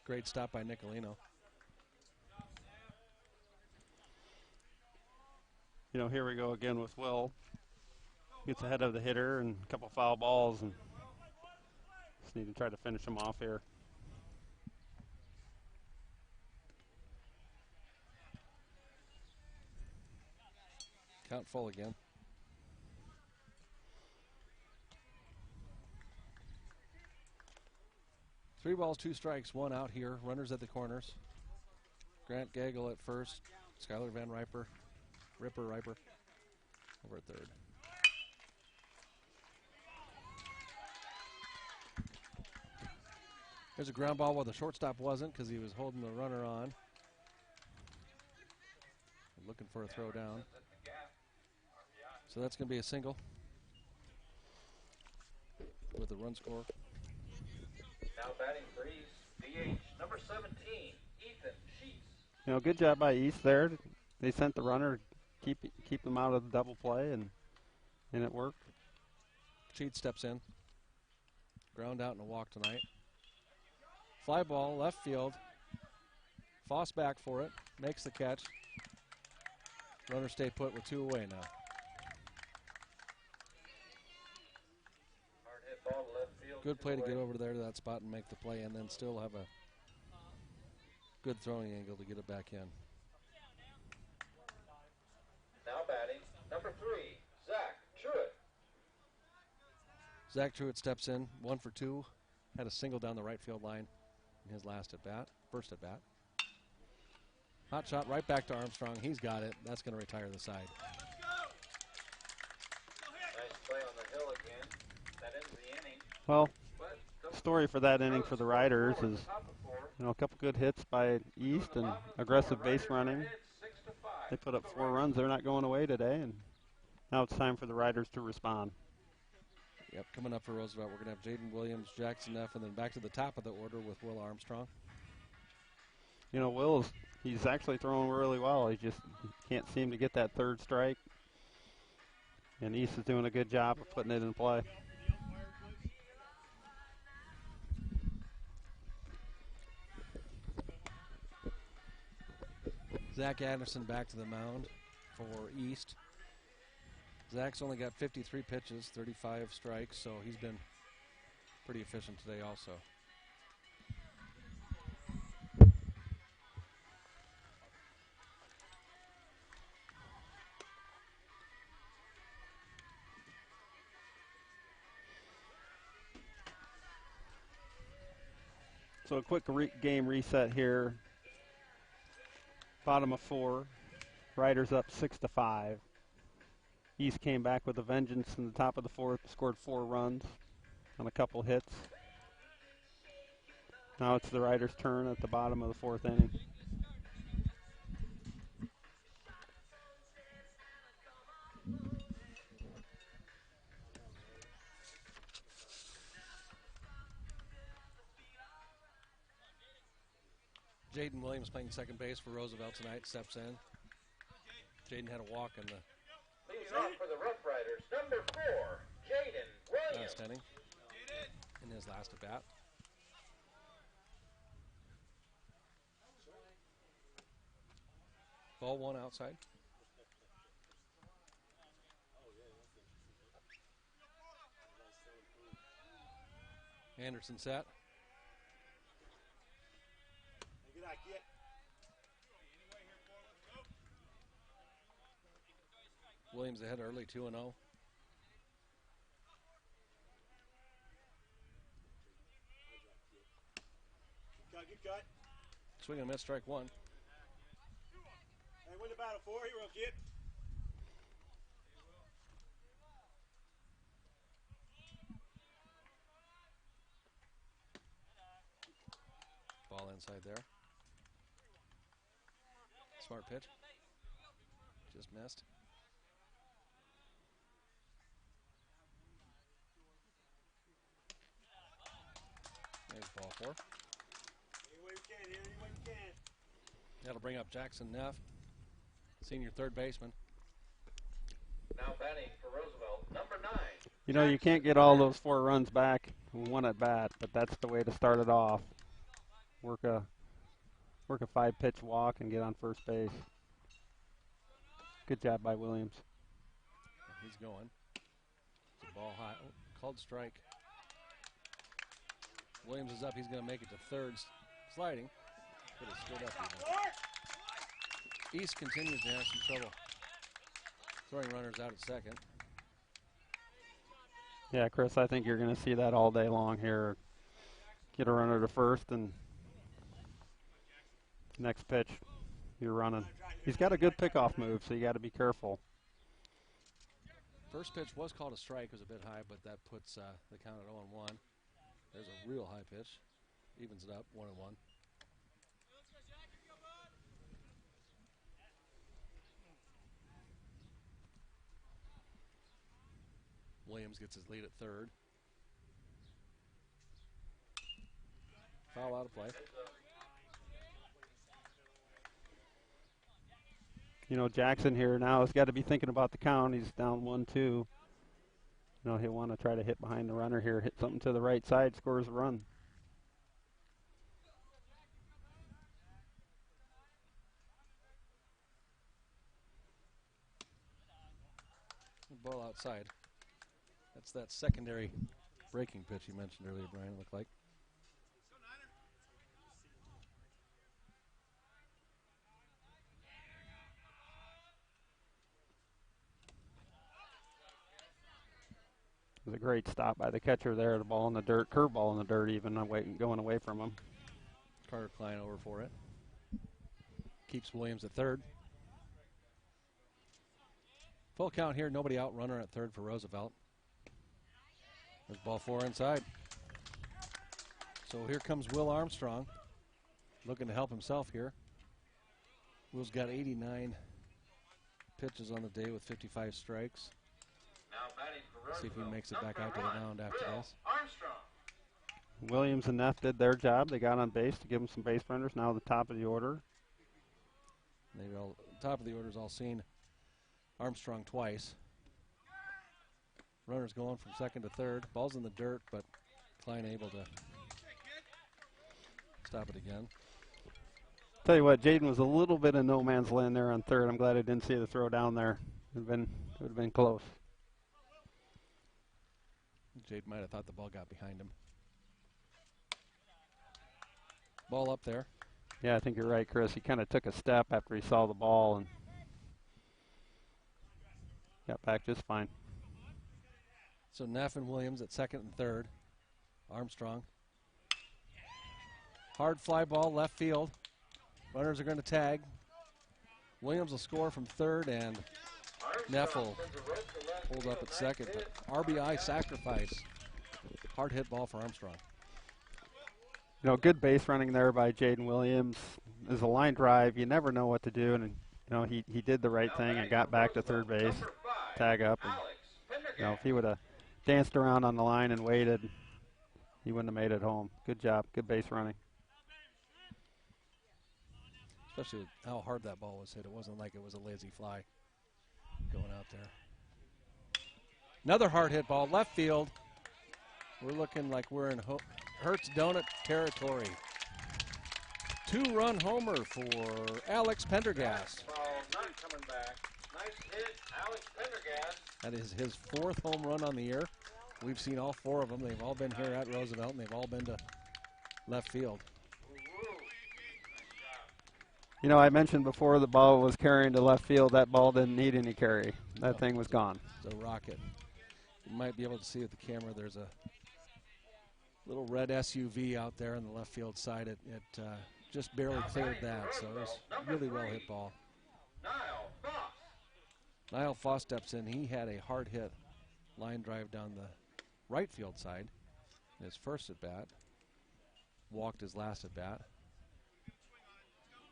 Great stop by Nicolino. You know, here we go again with Will. Gets ahead of the hitter and a couple foul balls, and just need to try to finish him off here. Count full again. Three balls, two strikes, one out here. Runners at the corners. Grant Gagel at first. Skylar Van Riper over at third. There's a ground ball where the shortstop wasn't because he was holding the runner on. Looking for a throw down. So that's going to be a single with a run score. Now batting for East, DH number 17, Ethan Sheets. You know, good job by East there. They sent the runner, keep him out of the double play, and it worked. Sheets steps in. Ground out and a walk tonight. Fly ball, left field. Foss back for it. Makes the catch. Runner stay put with two away now. Hard hit ball to left field. Good play to get over there to that spot and make the play, and then still have a good throwing angle to get it back in. Now batting, number 3, Zach Truitt. Zach Truitt steps in, 1 for 2. Had a single down the right field line in his first at bat. Hot shot right back to Armstrong. He's got it. That's going to retire the side. Nice play on the hill again. That ends the inning. Well, story for that inning for the Riders is, you know, a couple good hits by East and aggressive base running. They put up 4 runs. They're not going away today, and now it's time for the Riders to respond. Yep, coming up for Roosevelt, we're going to have Jaden Williams, Jackson Neff, and then back to the top of the order with Will Armstrong. You know, he's actually throwing really well. He just can't seem to get that third strike. And East is doing a good job of putting it in play. Zach Anderson back to the mound for East. Zach's only got 53 pitches, 35 strikes, so he's been pretty efficient today also. So a quick game reset here. Bottom of 4. Riders up 6-5. East came back with a vengeance in the top of the 4th, scored 4 runs on a couple hits. Now it's the Riders' turn at the bottom of the 4th inning. Jaden Williams playing second base for Roosevelt tonight, steps in. Jaden had a walk in the Leading off for the Rough Riders, number 4, Jaden Williams. last inning in his last at bat. Ball 1 outside. Anderson set. Williams ahead early, 2-0. Good cut. Swing and a miss, strike 1. Hey, win the battle for hero, kid. Ball inside there. Smart pitch. Just missed. There's ball 4. Any way we can, any way we can. That'll bring up Jackson Neff, senior third baseman. Now batting for Roosevelt, number 9. You know, you can't get all those 4 runs back in 1 at bat, but that's the way to start it off. Work a 5-pitch walk and get on first base. Good job by Williams. He's going. It's a ball high. Oh, called strike. Williams is up. He's going to make it to third. Sliding. Could have stood up even. East continues to have some trouble Throwing runners out at second. Yeah, Chris, I think you're going to see that all day long here. Get a runner to first, and next pitch, you're running. He's got a good pickoff move, so you got to be careful. First pitch was called a strike. It was a bit high, but that puts the count at 0-1. There's a real high pitch. Evens it up, 1-1. Williams gets his lead at third. Foul out of play. You know, Jackson here now has got to be thinking about the count. He's down 1-2. You know, he'll want to try to hit behind the runner here, hit something to the right side, scores a run. Ball outside. That's that secondary breaking pitch you mentioned earlier, Brian, it looked like. It was a great stop by the catcher there. The ball in the dirt, curveball in the dirt even, going away from him. Carter Klein over for it. Keeps Williams at third. Full count here, nobody out, runner at third for Roosevelt. There's ball 4 inside. So here comes Will Armstrong, looking to help himself here. Will's got 89 pitches on the day with 55 strikes. Now batting for See if he Roosevelt, makes it back number out to the 1, mound after Will this. Armstrong. Williams and Neff did their job. They got on base to give him some base runners. Now the top of the order. They're all, top of the order's all seen Armstrong twice. Runners going from second to third. Ball's in the dirt, but Klein able to stop it again. Tell you what, Jaden was a little bit in no man's land there on third. I'm glad I didn't see the throw down there. It would have been close. Jade might have thought the ball got behind him. Ball up there. Yeah, I think you're right, Chris. He kind of took a step after he saw the ball and got back just fine. So Neff and Williams at second and third. Armstrong. Hard fly ball left field. Runners are going to tag. Williams will score from third, and Neff will hold up at second. But RBI sacrifice. Hard hit ball for Armstrong. You know, good base running there by Jaden Williams. As a line drive, you never know what to do, and you know he did the right thing and got back to third base, tag up. And, you know, if he would have danced around on the line and waited, he wouldn't have made it home. Good job, good base running. Especially with how hard that ball was hit. It wasn't like it was a lazy fly going out there. Another hard hit ball, left field. We're looking like we're in Hertz Donut territory. 2-run homer for Alex Pendergast. Not coming back. Nice hit, Alex Pendergast. That is his 4th home run on the year. We've seen all 4 of them. They've all been here at Roosevelt, and they've all been to left field. You know, I mentioned before the ball was carrying to left field. That ball didn't need any carry. That thing was gone. It's a rocket. You might be able to see with the camera there's a little red SUV out there on the left field side. It just barely cleared that, so it was really well hit ball. Niall Foss steps in. He had a hard hit line drive down the right field side in his first at bat. Walked his last at bat.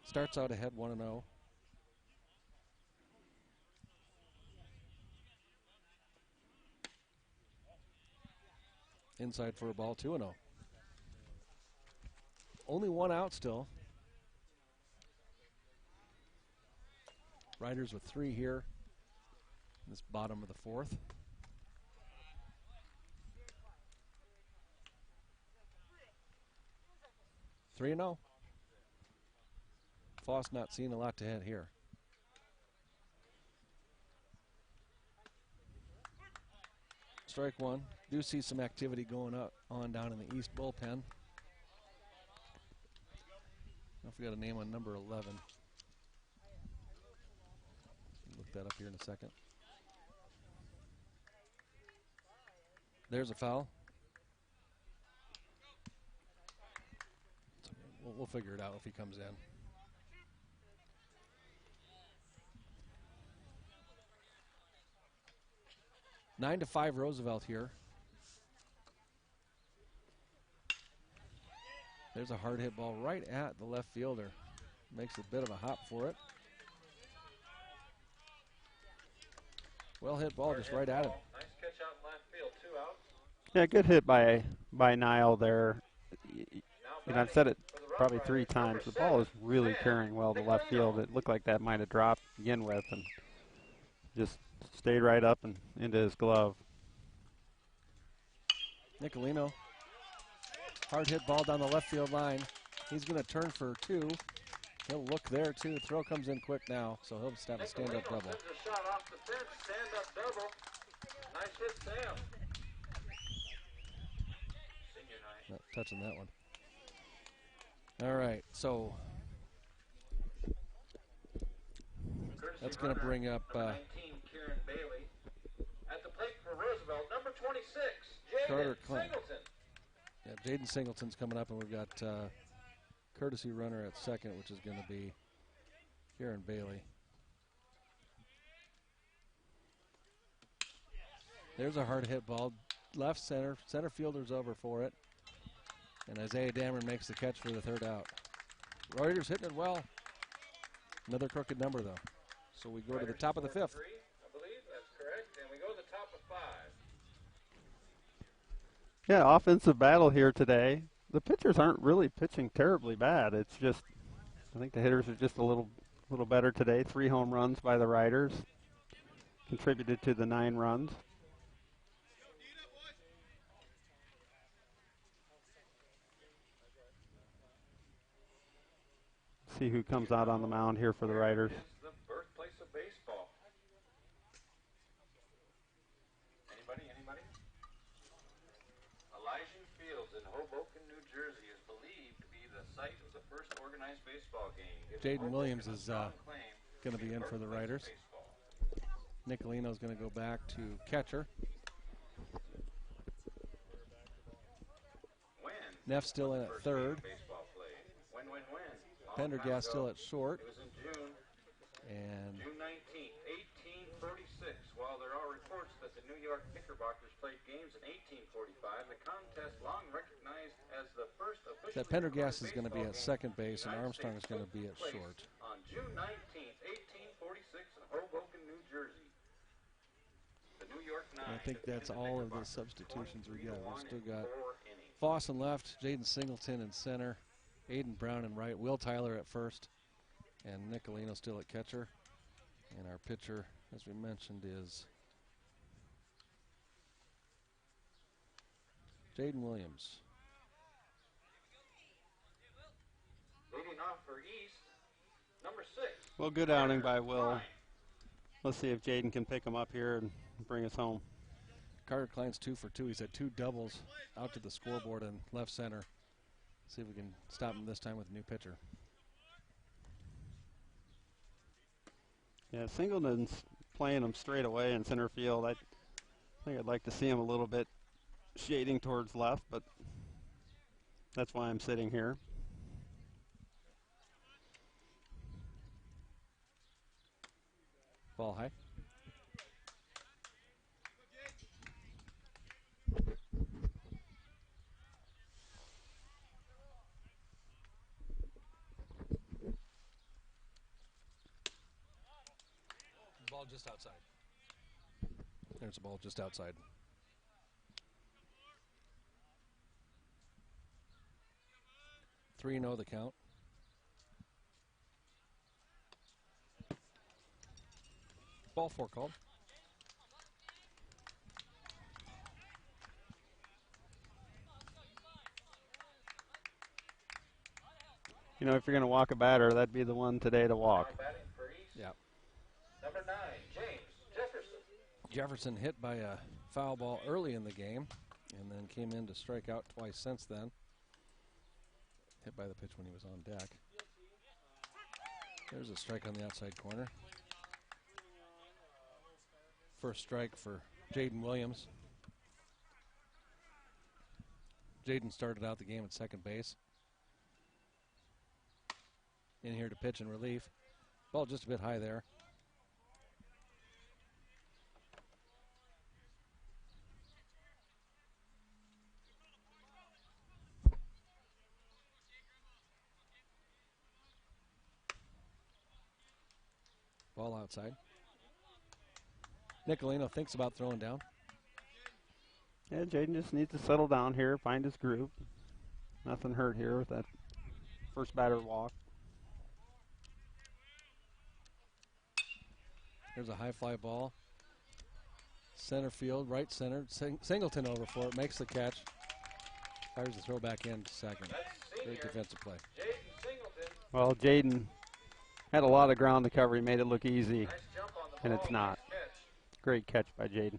Starts out ahead 1-0. Inside for a ball, 2-0. Only 1 out still. Riders with 3 here in this bottom of the 4th. Three and 0. Foss not seeing a lot to hit here. Strike 1. Do see some activity going on down in the East bullpen. I forgot a name on number 11. Look that up here in a second. There's a foul. We'll figure it out if he comes in. Nine to 5 Roosevelt here. There's a hard hit ball right at the left fielder. Makes a bit of a hop for it. Well hit ball just right at him. Nice catch out in left field, 2 outs. Yeah, good hit by Nile there. You know, I've said it probably 3 times. The ball is really carrying well to left field. It looked like that might have dropped to begin with and just stayed right up and into his glove. Nicolino. Hard hit ball down the left field line. He's going to turn for 2. He'll look there too. The throw comes in quick now, so he'll have a stand-up double. Sends a shot off the fence, stand-up double. Nice hit, Sam. Senior night. Not touching that one. All right, so that's going to bring up 19, Kieran Bailey. At the plate for Roosevelt, number 26, Carter Jaden Klein. Singleton. Yeah, Jaden Singleton's coming up, and we've got courtesy runner at second, which is going to be Kieran Bailey. There's a hard hit ball. Left center. Center fielder's over for it. And Isaiah Dameron makes the catch for the 3rd out. Reuters hitting it well. Another crooked number, though. So we go to the top of the 5th. 3, I believe that's correct. And we go to the top of 5. Yeah, offensive battle here today. The pitchers aren't really pitching terribly bad. It's just, I think the hitters are just a little better today. 3 home runs by the Riders contributed to the 9 runs. See who comes out on the mound here for the Riders. It's the birthplace of baseball. Anybody? Elijah Fields in Hoboken, New Jersey is believed to be the site of the first organized baseball game. Jaden Williams is going to be in for the Riders. Nicolino's going to go back to catcher. Neff still in at 3rd. Pendergast still at short. It was in June. And June 19th, 1846. While there are reports that the New York Knickerbockers played games in 1845, the contest long recognized as the first official. that Pendergast is going to be at second base and Armstrong is going to be at short. On June 19th, 1846 in Hoboken, New Jersey. The New York Nine. And I think that's all of the substitutions we got. We've still got Foss in left, Jaden Singleton in center, Aiden Brown in right, Will Tyler at first, and Nicolino still at catcher. And our pitcher, as we mentioned, is Jaden Williams. Leading off for East, number 6. Well, good outing by Will. Let's see if Jaden can pick him up here and bring us home. Carter Klein's 2 for 2. He's had 2 doubles out to the scoreboard in left center. See if we can stop him this time with a new pitcher. Yeah, Singleton's playing him straight away in center field. I think I'd like to see him a little bit shading towards left, but that's why I'm sitting here. Ball high. Ball just outside. There's a ball just outside. Three, the count. Ball 4 called. You know, if you're going to walk a batter, that'd be the one today to walk. Yeah. Number 9, James Jefferson. Jefferson hit by a foul ball early in the game and then came in to strike out twice since then. Hit by the pitch when he was on deck. There's a strike on the outside corner. First strike for Jaden Williams. Jaden started out the game at second base. In here to pitch in relief. Ball just a bit high there. Ball outside. Nicolino thinks about throwing down. Yeah, Jaden just needs to settle down here, find his groove. Nothing hurt here with that first batter walk. Here's a high fly ball. Center field, right center. Singleton over for it, makes the catch. Fires the throw back in to second. Great defensive play. Well, Jaden had a lot of ground to cover. He made it look easy, and it's not. Great catch by Jaden.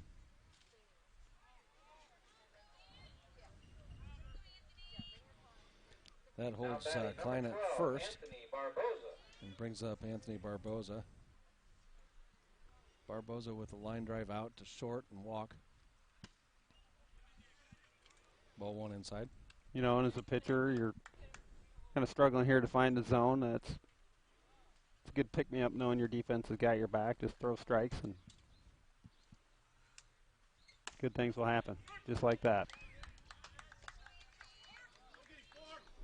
That holds Klein at first and brings up Anthony Barboza. Barboza with a line drive out to short and walk. Ball one inside. You know, and as a pitcher, you're kind of struggling here to find the zone. It's a good pick-me-up knowing your defense has got your back. Just throw strikes and good things will happen, just like that.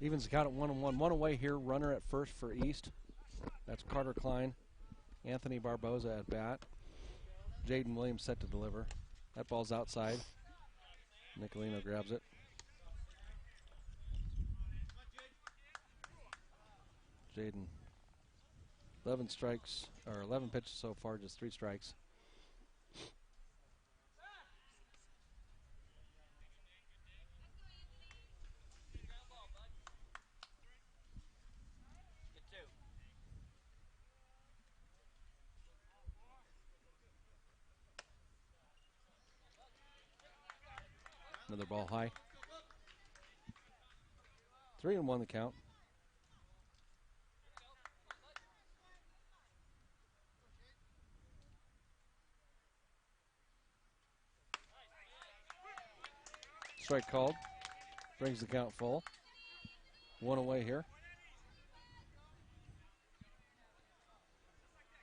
Evens the count at 1-1. One away here, runner at first for East. That's Carter Klein. Anthony Barboza at bat. Jaden Williams set to deliver. That ball's outside. Nicolino grabs it. Jaden, 11 strikes, or 11 pitches so far, just 3 strikes. Another ball high. 3-1 the count. Strike called. Brings the count full. One away here.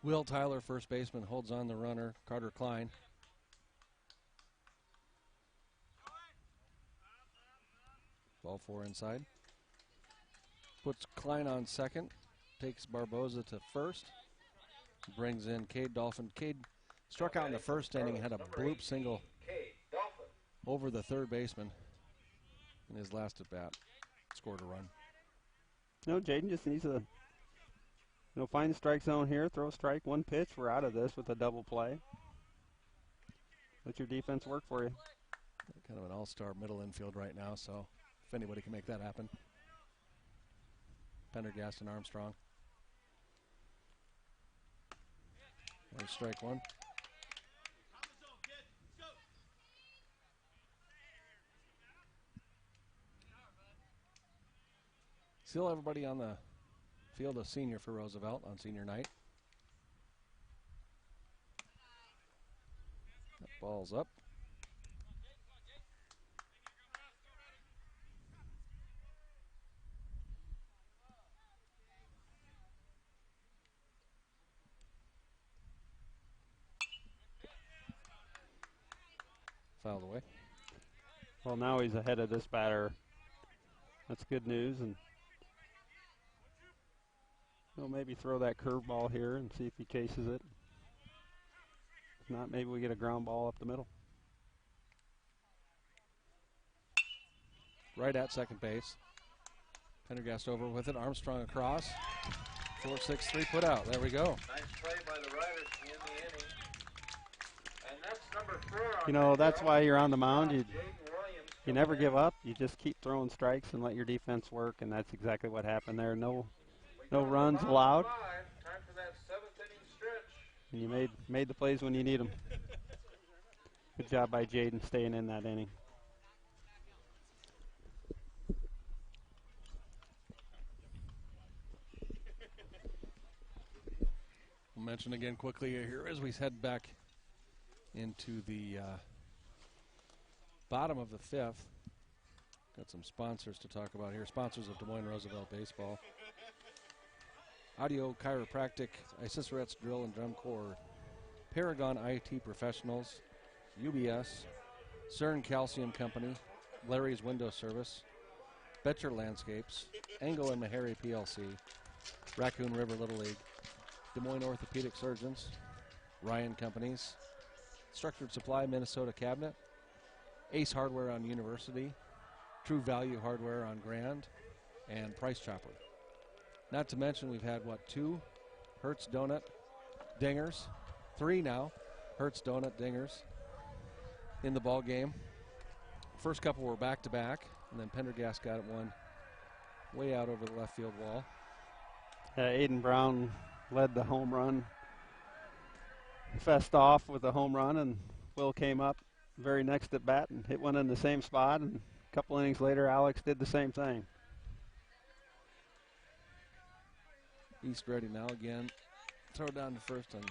Will Tyler, first baseman, holds on the runner, Carter Klein. Ball 4 inside. Puts Klein on second. Takes Barboza to first. Brings in Cade Dolphin. Cade struck out in the first inning, had a bloop single over the third baseman in his last at bat. Scored a run. No, Jaden just needs to find the strike zone here, throw a strike, one pitch. We're out of this with a double play. Let your defense work for you. Kind of an all-star middle infield right now, so if anybody can make that happen. Pendergast and Armstrong. There's strike one. Still everybody on the field a senior for Roosevelt on senior night. That ball's up. Fouled away. Well, now he's ahead of this batter. That's good news, and we'll maybe throw that curveball here and see if he chases it. If not, maybe we get a ground ball up the middle. Right at second base. Pendergast over with it. Armstrong across. 4-6-3 put out. There we go. Nice play by the riders to end the inning. And that's number 4 on You know, that's why you're on the mound. Jaden You Williams. never give up. You just keep throwing strikes and let your defense work, and that's exactly what happened there. No runs allowed. Time for that 7th inning stretch. And you made the plays when you need them. Good job by Jaden staying in that inning. We'll mention again quickly here as we head back into the bottom of the 5th. Got some sponsors to talk about here. Sponsors of Des Moines Roosevelt Baseball. Audio Chiropractic, Isisaret's Drill and Drum Corps, Paragon IT Professionals, UBS, CERN Calcium Company, Larry's Window Service, Betcher Landscapes, Angle and Meharry PLC, Raccoon River Little League, Des Moines Orthopedic Surgeons, Ryan Companies, Structured Supply Minnesota Cabinet, Ace Hardware on University, True Value Hardware on Grand, and Price Chopper. Not to mention we've had, 2 Hertz Donut dingers, 3 now Hertz Donut dingers in the ball game. First couple were back-to-back, and then Pendergast got it one way out over the left field wall. Aiden Brown led the home run fest off with a home run, and Will came up very next at bat and hit one in the same spot, and a couple innings later Alex did the same thing. East ready now again. Throw it down to first, and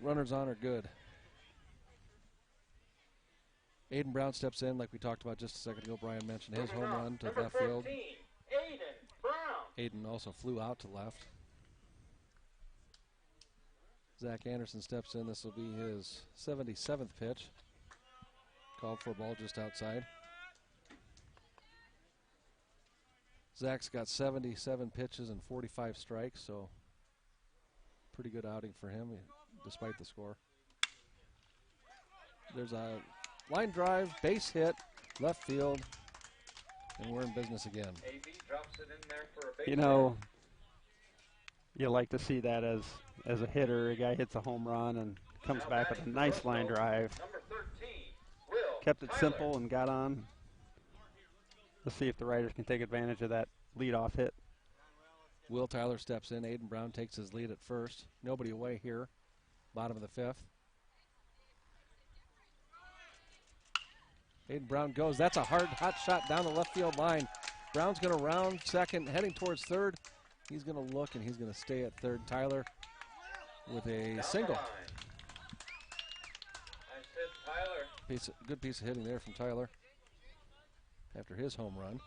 runners on are good. Aiden Brown steps in, like we talked about just a second ago. Brian mentioned his home run to left field. Aiden Brown. Aiden also flew out to left. Zach Anderson steps in. This will be his 77th pitch. Called for a ball just outside. Zach's got 77 pitches and 45 strikes, so pretty good outing for him, despite the score. There's a line drive, base hit, left field, and we're in business again. AB drops it in there for a base You know, you like to see that as a hitter. A guy hits a home run and comes back with a nice line drive. Number 13, Will Kept it Tyler. simple and got on. Let's see if the Riders can take advantage of that leadoff hit. Will Tyler steps in. Aiden Brown takes his lead at first. Nobody away here. Bottom of the 5th. Aiden Brown goes. That's a hard, hot shot down the left field line. Brown's going to round second, heading towards third. He's going to look, and he's going to stay at third. Tyler with a Down single. the line. I said Tyler. Good piece of hitting there from Tyler after his home run.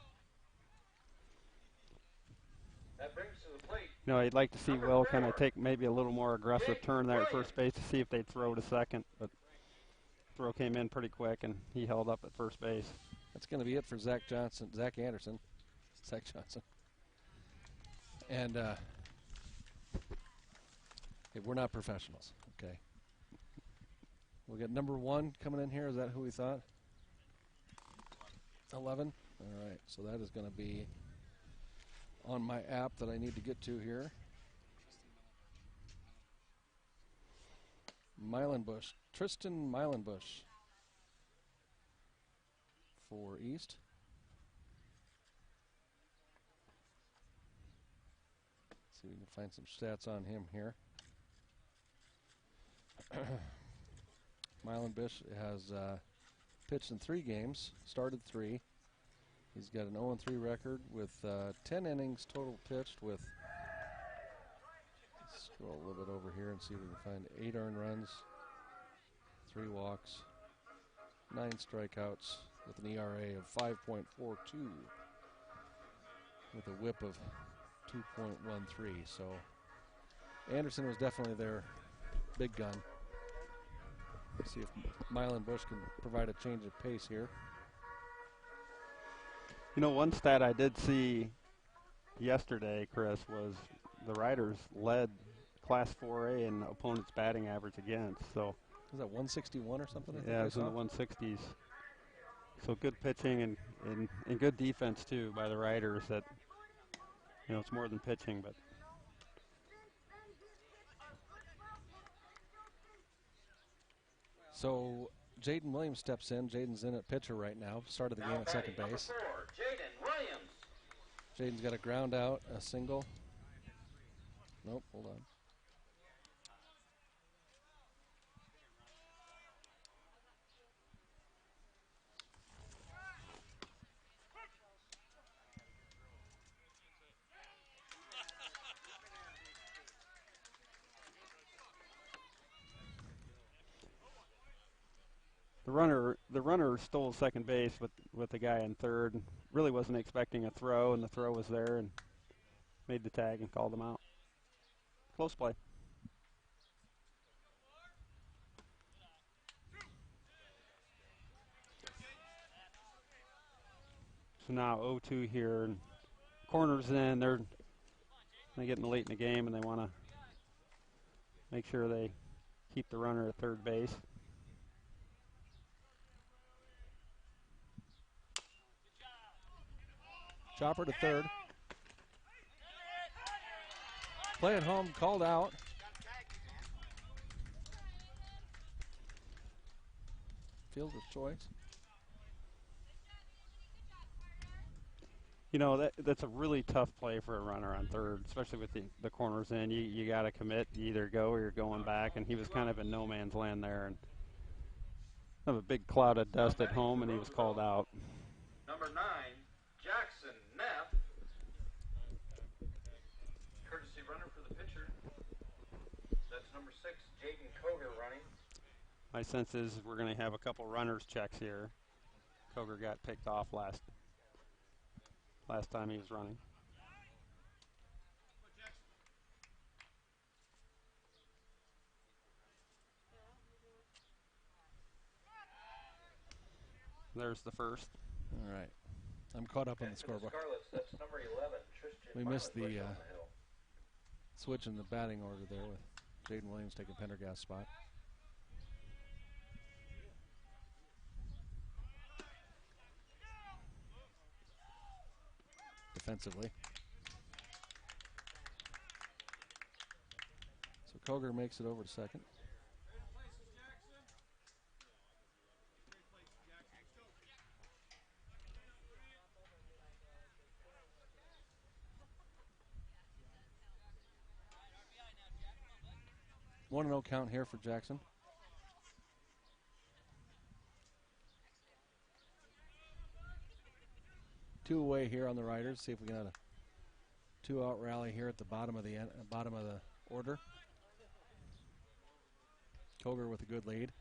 That brings to the plate. You know, I'd like to see Will kind of take maybe a little more aggressive turn there at first base to see if they'd throw to second, but throw came in pretty quick, and he held up at first base. That's going to be it for Zach Anderson. Zach Johnson. And hey, we're not professionals, okay? We'll get number 1 coming in here. Is that who we thought? 11? All right, so that is going to be on my app that I need to get to here. Mylanbush, Tristan Mylanbush for East. See if we can find some stats on him here. Mylanbush has pitched in 3 games, started 3. He's got an 0-3 record with 10 innings total pitched with, let's scroll a little bit over here and see if we can find 8 earned runs, 3 walks, 9 strikeouts with an ERA of 5.42 with a whip of 2.13. So Anderson was definitely their big gun. Let's see if Mylanbush can provide a change of pace here. You know, one stat I did see yesterday, Chris, was the Riders led Class 4A in opponents' batting average against. So Was that 161 or something? I think yeah, I it was in saw? the 160s. So good pitching and good defense too by the Riders. That, you know, it's more than pitching, but So Jaden Williams steps in. Jaden's in at pitcher right now. Started the game at second base. Number 4, Jaden Williams. Jaden's got a ground out, a single. Nope, hold on. The runner stole second base with the guy in third. Really wasn't expecting a throw, and the throw was there and made the tag and called him out. Close play. So now 0-2 here, and corners in. They're getting late in the game, and they want to make sure they keep the runner at third base. Chopper to third. Play at home, called out. Fielder's choice. You know, that's a really tough play for a runner on third, especially with the corners in. You got to commit. You either go or you're going back, and he was kind of in no man's land there. And have a big cloud of dust at home, and he was called out. Number 9, Jackson Neff. Courtesy runner for the pitcher. That's number 6, Jaden Koger running. My sense is we're going to have a couple runners checks here. Koger got picked off last time he was running. There's the first. All right. I'm caught up on the scoreboard. That's number 11, Tristan We missed the on the hill. switch in the batting order there with Jaden Williams taking Pendergast's spot. Defensively. So Koger makes it over to second. One and 0 count here for Jackson. Two away here on the Riders. See if we can have a 2-out rally here at the bottom of the order. Koger with a good lead.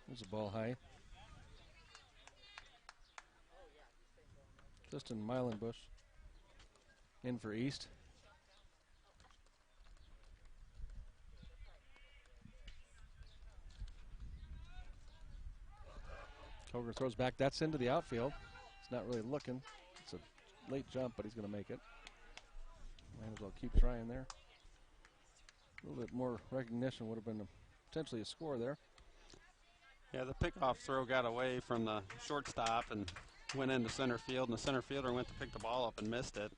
There's a ball high. Justin Mylenbush in for East. Koger throws back. That's into the outfield. It's not really looking. It's a late jump, but he's going to make it. Might as well keep trying there. A little bit more recognition would have been potentially a score there. Yeah, the pickoff throw got away from the shortstop and went into center field, and the center fielder went to pick the ball up and missed it.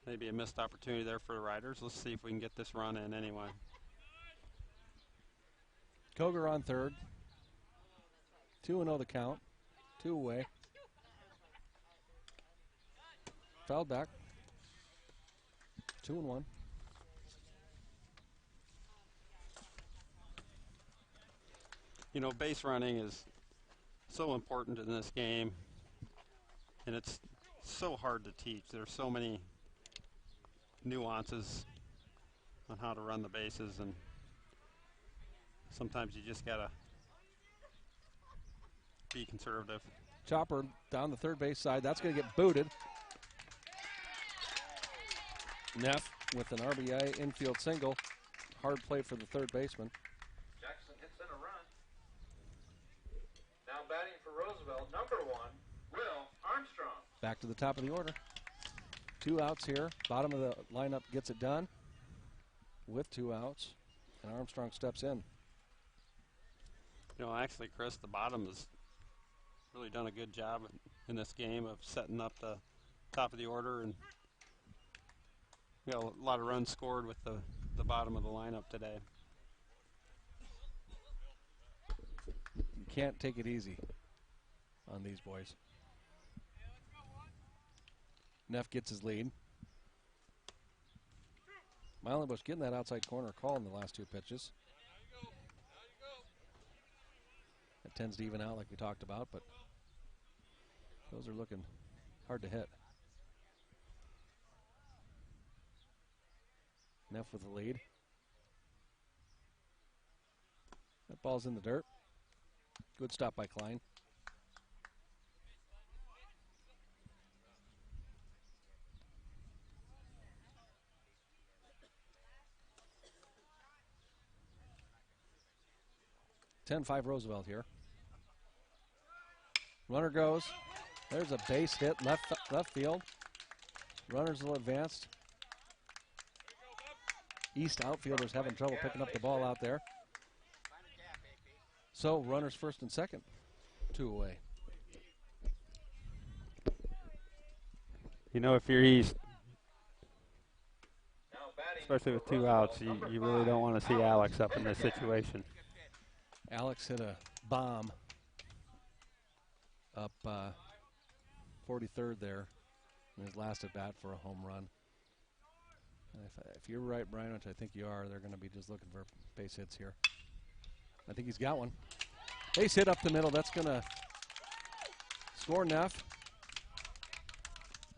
Maybe a missed opportunity there for the Riders. Let's see if we can get this run in anyway. Koger on third. 2-0 the count. 2 away. Fouled back. 2-1. You know, base running is so important in this game, and it's so hard to teach. There's so many nuances on how to run the bases, and sometimes you just gotta be conservative. Chopper down the third base side. That's going to get booted. Neff with an RBI infield single. Hard play for the third baseman. Jackson hits in a run. Now batting for Roosevelt, number 1, Will Armstrong. Back to the top of the order. 2 outs here. Bottom of the lineup gets it done with 2 outs. And Armstrong steps in. You know, actually, Chris, the bottom has really done a good job in this game of setting up the top of the order, and we got a lot of runs scored with the bottom of the lineup today. You can't take it easy on these boys. Neff gets his lead. Mylenbush getting that outside corner call in the last 2 pitches. It tends to even out like we talked about, but those are looking hard to hit. Neff with the lead. That ball's in the dirt. Good stop by Klein. (10-5) Roosevelt here. Runner goes. There's a base hit left field. Runners will advance. East outfielders having trouble picking up the ball out there. So runners first and second. 2 away. You know, if you're East, especially with 2 outs, you really don't want to see Alex up in this situation. Alex hit a bomb up 43rd there in his last at bat for a home run. And if you're right, Brian, which I think you are, they're going to be just looking for base hits here. I think he's got one. Base hit up the middle. That's going to score Neff.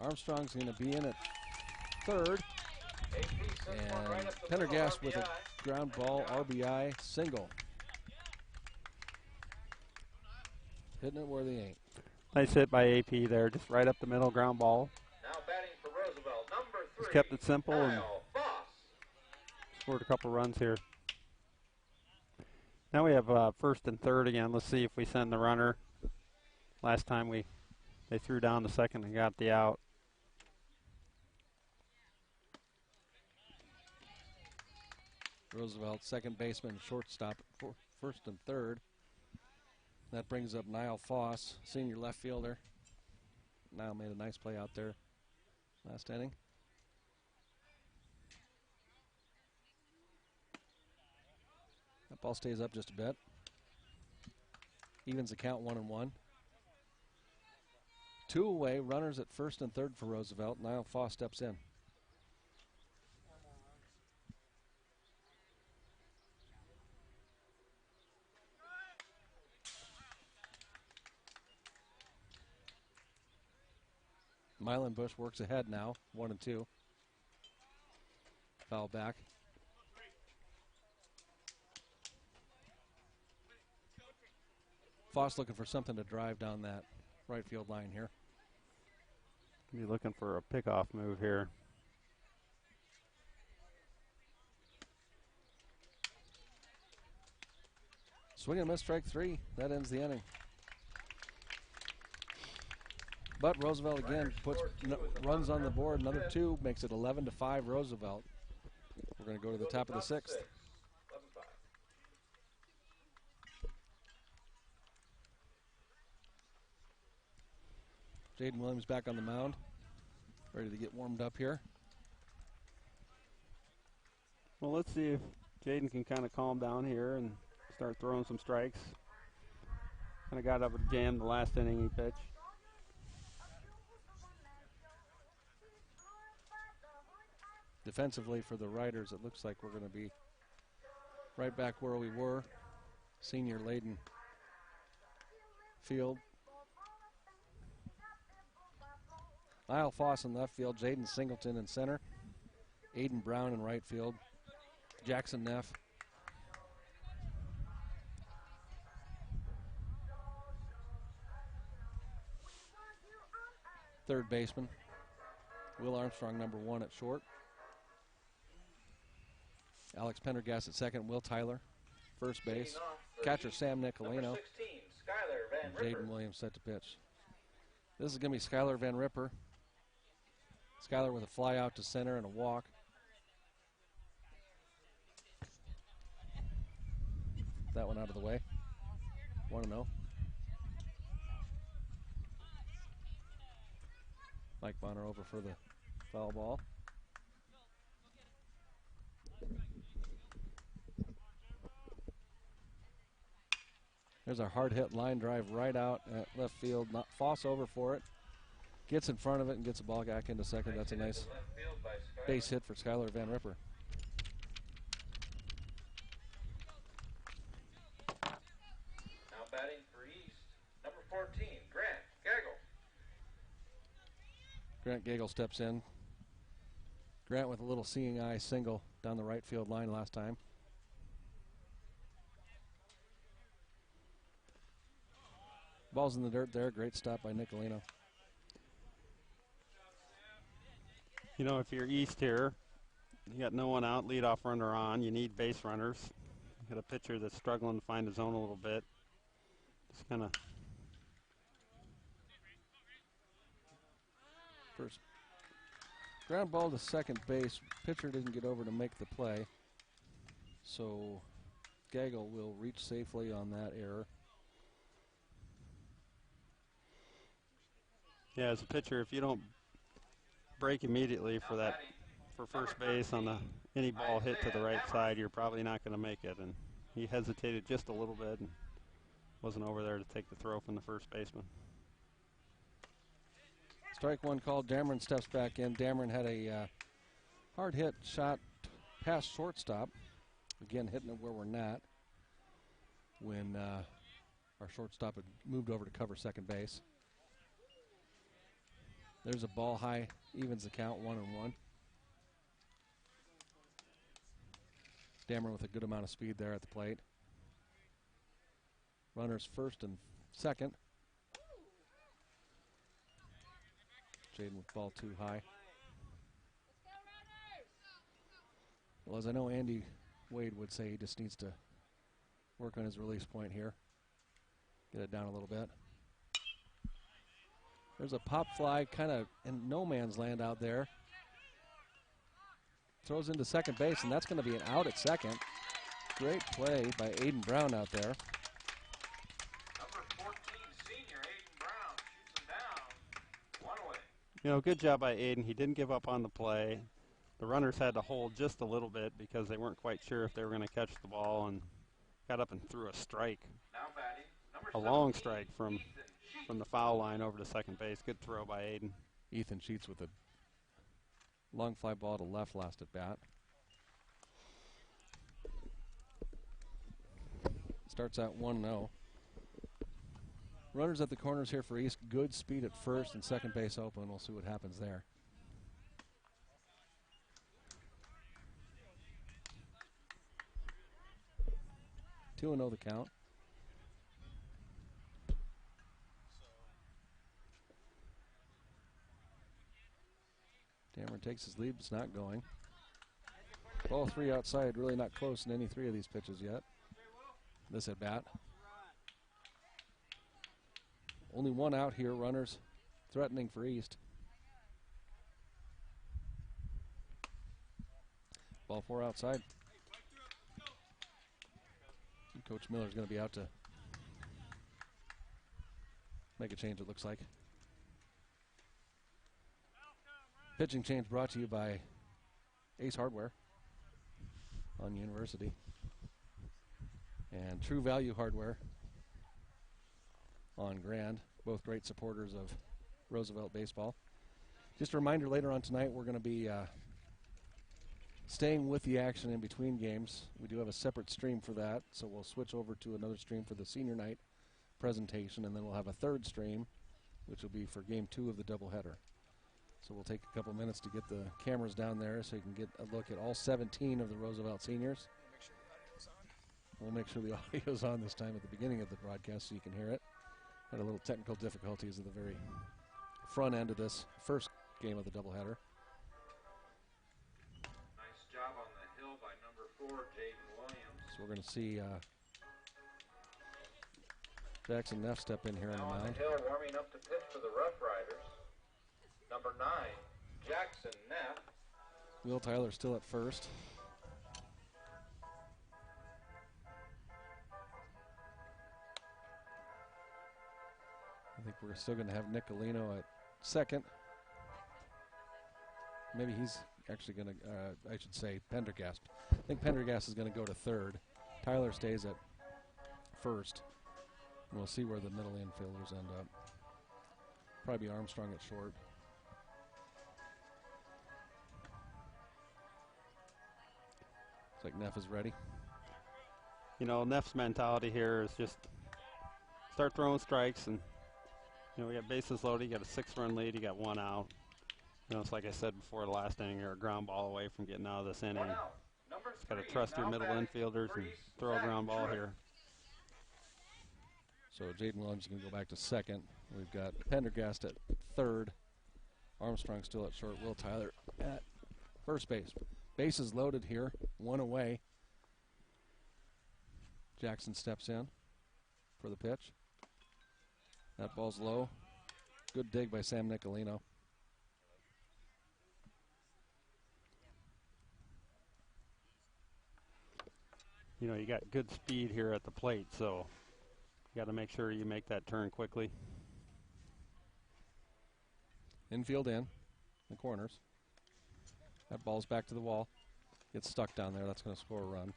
Armstrong's going to be in at third. And Pendergast with a ground ball RBI single. Hitting it where they ain't. Nice hit by AP there, just right up the middle, ground ball. Now batting for Roosevelt, number 3. Just kept it simple and Kyle Foss. scored a couple runs here. Now we have first and third again. Let's see if we send the runner. Last time they threw down the second and got the out. Roosevelt, second baseman, shortstop, first and third. That brings up Niall Foss, senior left fielder. Niall made a nice play out there last inning. That ball stays up just a bit. Evens the count 1-1. 2 away, runners at first and third for Roosevelt. Niall Foss steps in. Mylan-Bush works ahead now, 1-2. Foul back. Foss looking for something to drive down that right field line here. Be looking for a pickoff move here. Swing and miss, strike 3. That ends the inning. But Roosevelt again puts runs on the board. Another 2 makes it 11-5 Roosevelt. We're going to go to the top of the 6th. Jaden Williams back on the mound, ready to get warmed up here. Well, let's see if Jaden can kind of calm down here and start throwing some strikes. Kind of got up with jam the last inning he pitched. Defensively for the Riders, it looks like we're going to be right back where we were. Senior laden field. Niall Foss in left field, Jaden Singleton in center, Aiden Brown in right field, Jackson Neff. Third baseman, Will Armstrong, number 1 at short. Alex Pendergast at second, Will Tyler, first base. Catcher Sam Nicolino. Jaden Williams set to pitch. This is going to be Skylar Van Ripper. Skylar with a fly out to center and a walk. That one out of the way. 1-0. Mike Bonner over for the foul ball. There's our hard hit line drive right out at left field. Not Foss over for it. Gets in front of it and gets the ball back into second. That's a nice base hit for Skylar Van Ripper. Now batting for East, number 14, Grant Gaggle. Grant Gaggle steps in. Grant with a little seeing eye single down the right field line last time. Ball's in the dirt there. Great stop by Nicolino. You know, if you're East here, you got no one out, leadoff runner on. You need base runners. You got a pitcher that's struggling to find his zone a little bit. Just kind of. First ground ball to second base. Pitcher didn't get over to make the play. So Gaggle will reach safely on that error. Yeah, as a pitcher, if you don't break immediately for first base on any ball hit to the right side, you're probably not going to make it. And he hesitated just a little bit and wasn't over there to take the throw from the first baseman. Strike one called. Dameron steps back in. Dameron had a hard hit shot past shortstop. Again, hitting it where we're not when our shortstop had moved over to cover second base. There's a ball high, evens the count, 1-1. Dameron with a good amount of speed there at the plate. Runners first and second. Jaden with ball too high. Well, as I know Andy Wade would say, he just needs to work on his release point here. Get it down a little bit. There's a pop fly kind of in no man's land out there. Throws into second base, and that's going to be an out at second. Great play by Aiden Brown out there. Number 14, senior Aiden Brown shoots him down. One away. You know, good job by Aiden. He didn't give up on the play. The runners had to hold just a little bit because they weren't quite sure if they were going to catch the ball, and got up and threw a strike, Now batting, number a long 17, strike from Ethan the foul line over to second base. Good throw by Aiden. Ethan Sheets with a long fly ball to left last at bat. Starts out 1-0. Runners at the corners here for East. Good speed at first and second base open. We'll see what happens there. 2-0 the count. Dameron takes his lead, but it's not going. Ball three outside, really not close in any three of these pitches yet. This at bat. Only one out here, runners threatening for East. Ball four outside. And Coach Miller's going to be out to make a change, it looks like. Pitching change brought to you by Ace Hardware on University and True Value Hardware on Grand, both great supporters of Roosevelt baseball. Just a reminder, later on tonight we're going to be staying with the action in between games. We do have a separate stream for that, so we'll switch over to another stream for the senior night presentation, and then we'll have a third stream, which will be for game 2 of the doubleheader. So we'll take a couple minutes to get the cameras down there so you can get a look at all 17 of the Roosevelt seniors. We'll make sure the audio's on this time at the beginning of the broadcast so you can hear it. Had a little technical difficulties at the very front end of this first game of the doubleheader. Nice job on the hill by number 4, Jaden Williams. So we're going to see Jackson Neff step in here on Now the on mound. the hill, warming up to pitch for the Rough Riders. Number 9, Jackson Neff. Will Tyler still at first. I think we're still going to have Nicolino at second. Maybe he's actually going to, I should say, Pendergast. I think Pendergast is going to go to third. Tyler stays at first. We'll see where the middle infielders end up. Probably Armstrong at short. Looks like Neff is ready. You know, Neff's mentality here is just start throwing strikes, and you know, we got bases loaded. You got a 6-run lead. You got 1 out. You know, it's like I said before the last inning, you're a ground ball away from getting out of this inning. 1 out. Number Just got to 3, trust your now middle batting, infielders and Reese throw a Zach ground ball Truitt. here. So Jaden Williams can go back to second. We've got Pendergast at third. Armstrong still at short. Will Tyler at first base. Bases loaded here. One away. Jackson steps in for the pitch. That ball's low. Good dig by Sam Nicolino. You know, you got good speed here at the plate, so you got to make sure you make that turn quickly. Infield in the corners. That ball's back to the wall. Gets stuck down there. That's going to score a run.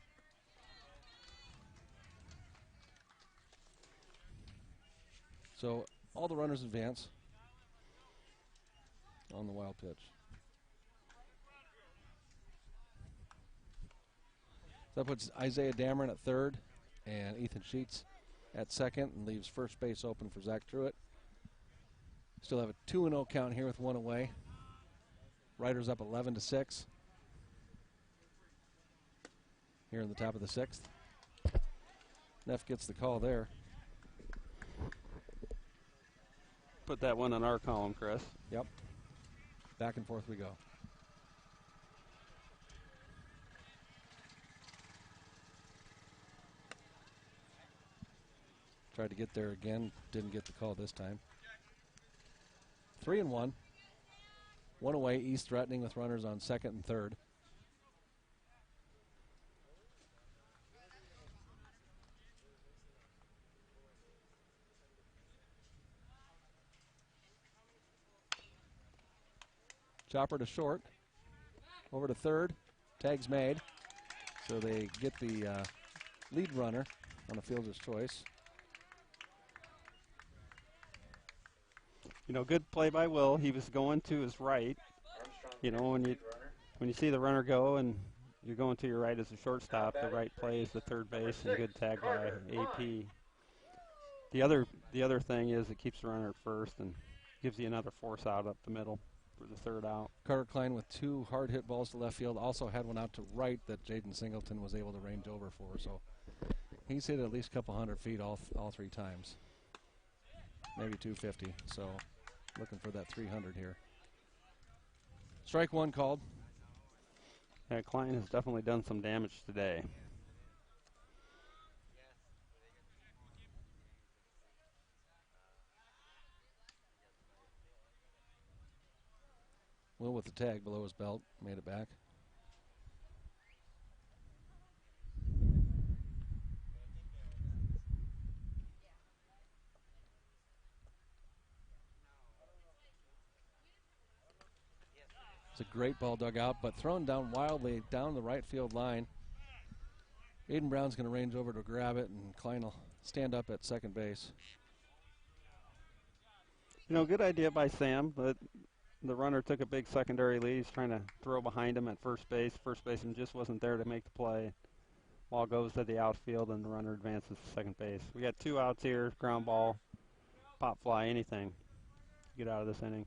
So all the runners advance on the wild pitch. That puts Isaiah Dameron at third and Ethan Sheets at second and leaves first base open for Zach Truitt. Still have a 2-0 count here with one away. Riders up 11-6 here in the top of the sixth. Neff gets the call there. Put that one on our column, Chris. Yep. Back and forth we go. Tried to get there again. Didn't get the call this time. 3-1. One away. East threatening with runners on second and third. Chopper to short. Over to third. Tag's made. So they get the lead runner on a fielder's choice. You know, good play by Will. He was going to his right. You know, when you see the runner go and you're going to your right as a shortstop, the right play is the third base, and good tag by AP. The other thing is it keeps the runner at first and gives you another force out up the middle for the third out. Carter Klein with two hard hit balls to left field. Also had one out to right that Jaden Singleton was able to range over for. So he's hit at least a couple hundred feet all three times. Maybe 250. So looking for that 300 here. Strike one called. Yeah, Klein has definitely done some damage today. Will with the tag below his belt. Made it back. It's a great ball dug out, but thrown down wildly down the right field line. Aiden Brown's going to range over to grab it, and Klein will stand up at second base. You know, good idea by Sam, but the runner took a big secondary lead. He's trying to throw behind him at first base. First baseman just wasn't there to make the play. Ball goes to the outfield, and the runner advances to second base. We got 2 outs here, ground ball, pop fly, anything to get out of this inning.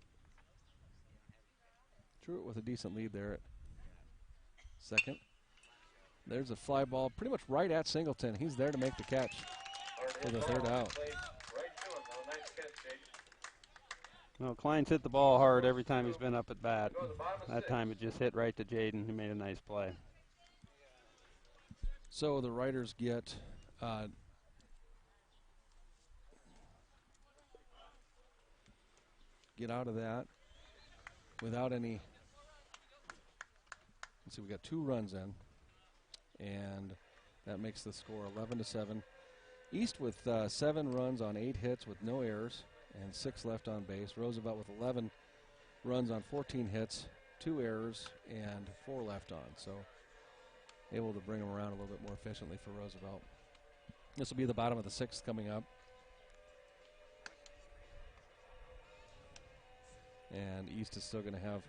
Truitt with a decent lead there at second. There's a fly ball pretty much right at Singleton. He's there to make the catch for the third out. Well, Klein's hit the ball hard every time he's been up at bat. That time it just hit right to Jaden. He made a nice play. So the Riders get out of that without any. Let's see, we got 2 runs in, and that makes the score 11-7. East with 7 runs on 8 hits with no errors and 6 left on base. Roosevelt with 11 runs on 14 hits, 2 errors, and 4 left on. So able to bring them around a little bit more efficiently for Roosevelt. This will be the bottom of the 6th coming up. And East is still going to have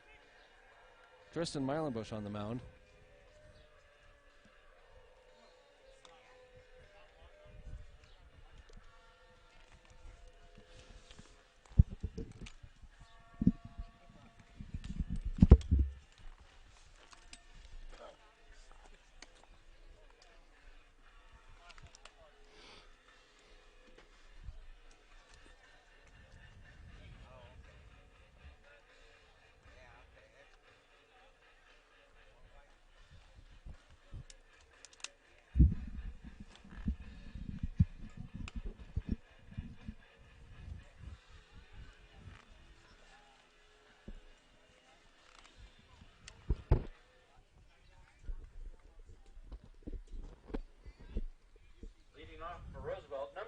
Tristan Meilenbush on the mound.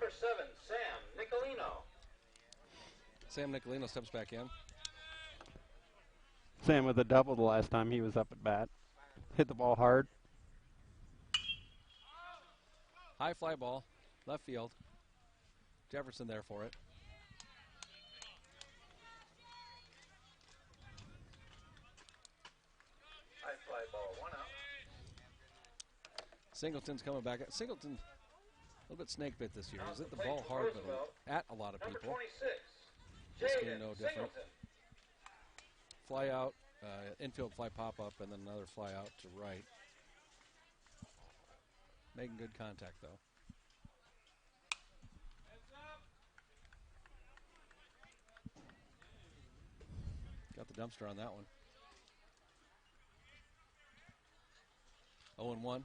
Number 7, Sam Nicolino. Sam Nicolino steps back in. Sam with a double the last time he was up at bat. Hit the ball hard. High fly ball, left field. Jefferson there for it. High fly ball, 1 out. Singleton's coming back. Singleton, a little bit snake bit this year. Now He's hit the the plate ball for hard, Roosevelt. but at a lot of Number people. 26, This Jaden game no different. Singleton. Fly out, infield fly pop up, and then another fly out to right. Making good contact, though. Got the dumpster on that one. 0-1.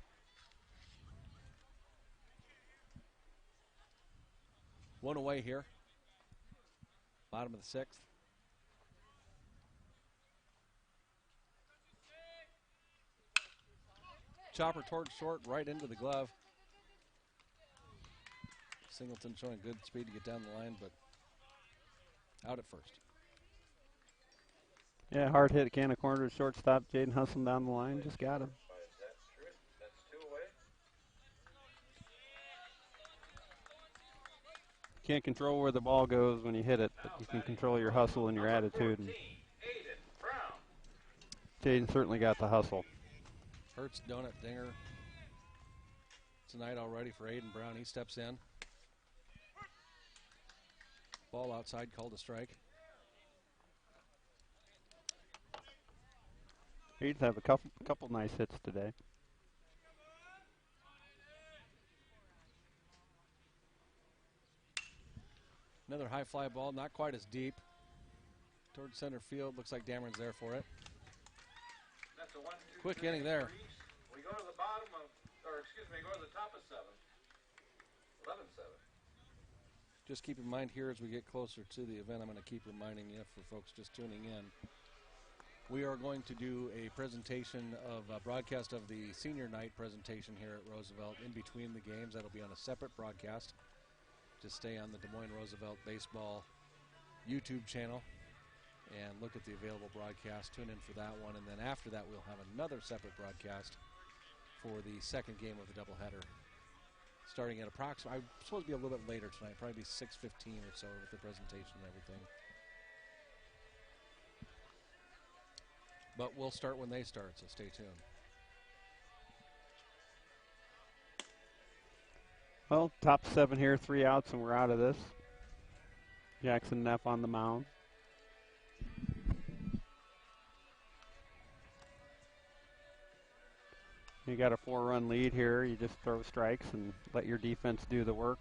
One away here. Bottom of the 6th. Chopper towards short, right into the glove. Singleton showing good speed to get down the line, but out at first. Yeah, hard hit, can of corner to shortstop. Jaden hustling down the line, just got him. That's true. That's 2 away. Can't control where the ball goes when you hit it, but you can control your hustle and your attitude. And Aiden Brown. Jaden certainly got the hustle. Hurts donut dinger tonight already for Aiden Brown. He steps in. Ball outside, called a strike. He'd have a couple nice hits today. Another high fly ball, not quite as deep. Towards center field, looks like Dameron's there for it. That's a 1, 2, Quick 3 inning there. for East. We go to the bottom of, go to the top of 7. 11-7. Just keep in mind here as we get closer to the event, I'm going to keep reminding you for folks just tuning in. We are going to do a presentation of a broadcast of the senior night presentation here at Roosevelt in between the games. That'll be on a separate broadcast. Just stay on the Des Moines Roosevelt Baseball YouTube channel and look at the available broadcast. Tune in for that one. And then after that, we'll have another separate broadcast for the second game of the doubleheader. Starting at approximately, I'm supposed to be a little bit later tonight, probably be 6:15 or so with the presentation and everything. But we'll start when they start, so stay tuned. Well, top 7 here, 3 outs, and we're out of this. Jackson Neff on the mound. You got a 4-run lead here. You just throw strikes and let your defense do the work.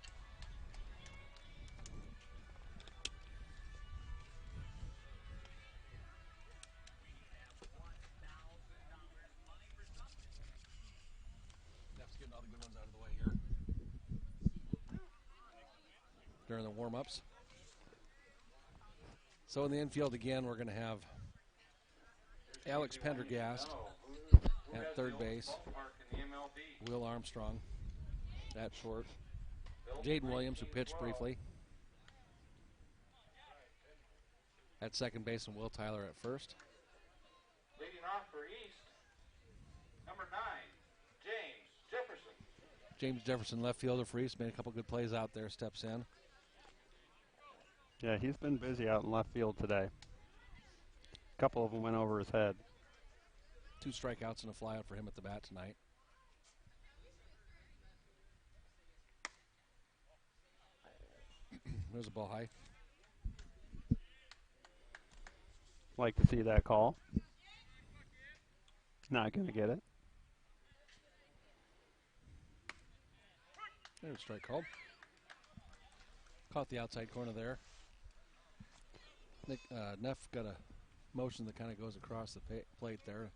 Neff's getting all the good ones out of the way here during the warm-ups. So in the infield again, we're going to have Alex Pendergast at third base, Will Armstrong at short, Jaden Williams, who pitched briefly, at second base, and Will Tyler at first. Leading off for East, number 9, James Jefferson. James Jefferson, left fielder for East, made a couple good plays out there, steps in. Yeah, he's been busy out in left field today. A couple of them went over his head. 2 strikeouts and a flyout for him at the bat tonight. There's a ball high. Like to see that call. Not going to get it. There's a strike called. Caught the outside corner there. Neff got a motion that kind of goes across the plate there.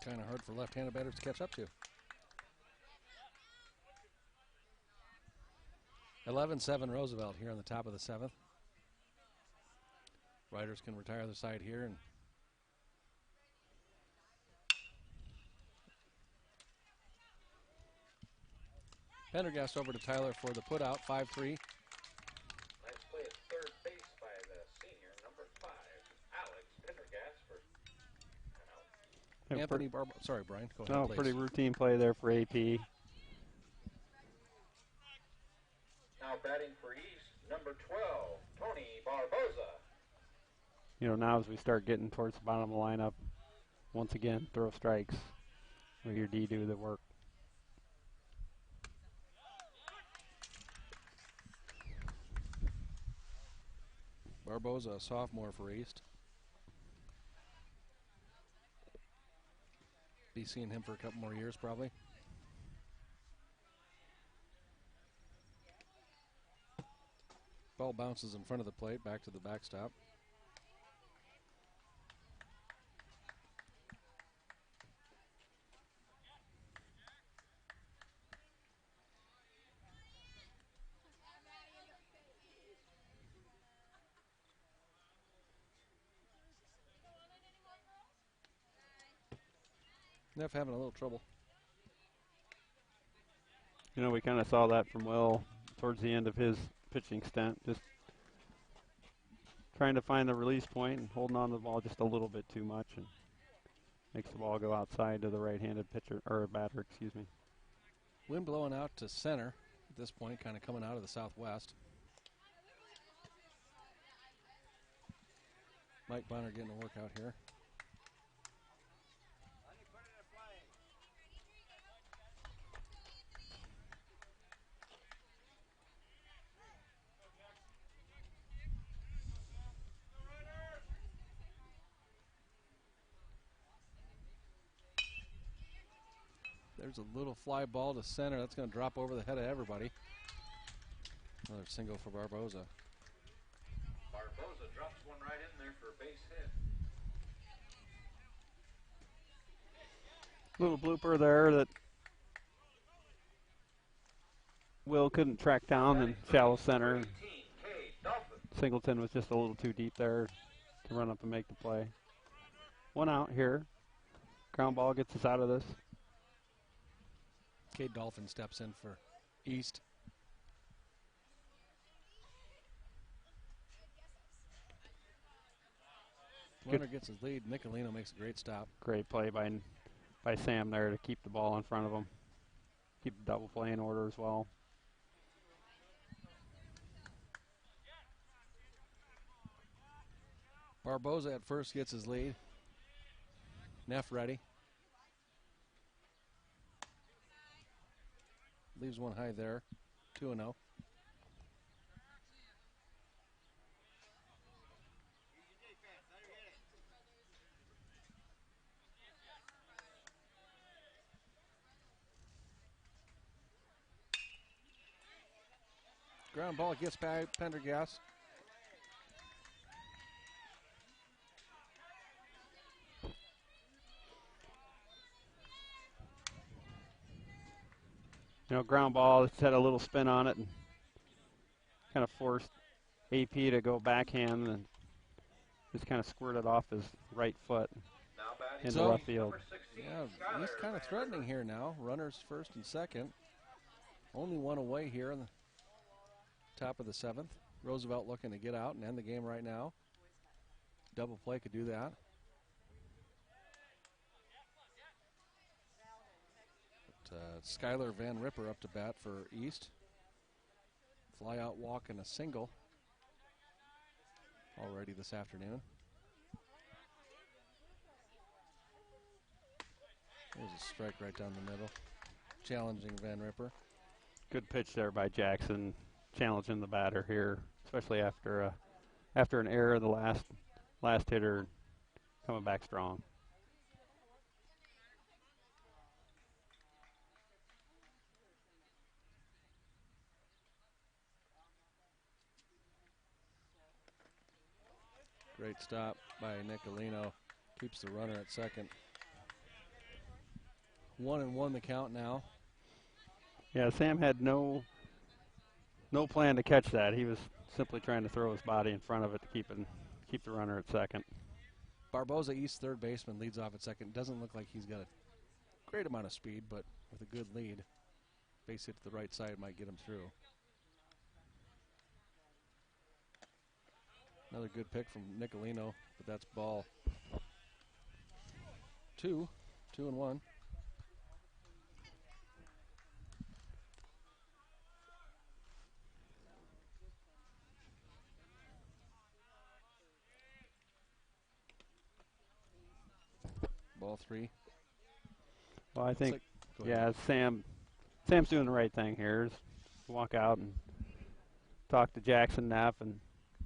Kind of hard for left-handed batters to catch up to. 11-7 Roosevelt here on the top of the 7th. Riders can retire their side here and Pendergast over to Tyler for the putout, 5-3. Nice play at third base by the senior, number 5, Alex Pendergast for an out. Yeah, Anthony Barboza. Sorry, Brian. Go ahead, no, please. pretty routine play there for AP. Now batting for East, number 12, Tony Barboza. You know, now as we start getting towards the bottom of the lineup, once again, throw strikes. Let your D do the work. Barboza, a sophomore for East. Be seeing him for a couple more years, probably. Ball bounces in front of the plate, back to the backstop. Neff having a little trouble. You know, we kind of saw that from Will towards the end of his pitching stint, just trying to find the release point and holding on to the ball just a little bit too much, and makes the ball go outside to the right-handed pitcher, or batter, excuse me. Wind blowing out to center at this point, kind of coming out of the southwest. Mike Bonner getting to work out here. There's a little fly ball to center. That's going to drop over the head of everybody. Another single for Barboza. Barboza drops one right in there for a base hit. Little blooper there that Will couldn't track down in shallow center. Singleton was just a little too deep there to run up and make the play. One out here. Ground ball gets us out of this. Cade Dolphin steps in for East. Runner gets his lead. Nicolino makes a great stop. Great play by Sam there to keep the ball in front of him. Keep the double play in order as well. Barboza at first gets his lead. Neff ready. Leaves one high there. 2-0. Ground ball gets by Pendergast. You know, ground ball, it's had a little spin on it and kind of forced AP to go backhand and just kind of squirted off his right foot into left field. Yeah, he's kind of threatening here now. Runners first and second. Only one away here in the top of the 7th. Roosevelt looking to get out and end the game right now. Double play could do that. Skylar Van Ripper up to bat for East. Fly out walk and a single already this afternoon. There's a strike right down the middle. Challenging Van Ripper. Good pitch there by Jackson, challenging the batter here, especially after an error, the last hitter coming back strong. Great stop by Nicolino. Keeps the runner at second. 1-1 the count now. Yeah, Sam had no plan to catch that. He was simply trying to throw his body in front of it to keep the runner at second. Barboza, East third baseman, leads off at second. Doesn't look like he's got a great amount of speed, but with a good lead. base hit to the right side might get him through. Another good pick from Nicolino, but that's ball 2, 2-1. Ball 3. Well, I think, Go ahead. Sam's doing the right thing here. Just walk out and talk to Jackson Neff and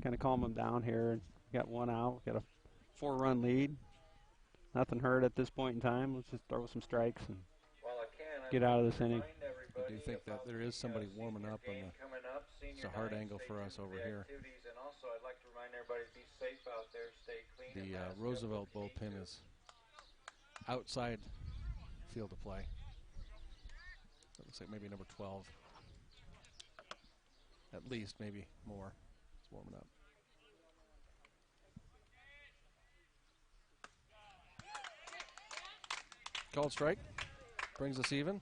kind of calm him down here. And got one out. Got a 4-run lead. Nothing hurt at this point in time. Let's just throw some strikes and get out of this inning. I do think that there is somebody warming up on it's a hard angle for us over here. The Roosevelt bullpen is outside field of play. That looks like maybe number 12. At least, maybe more. It's warming up. Called strike. Brings us even.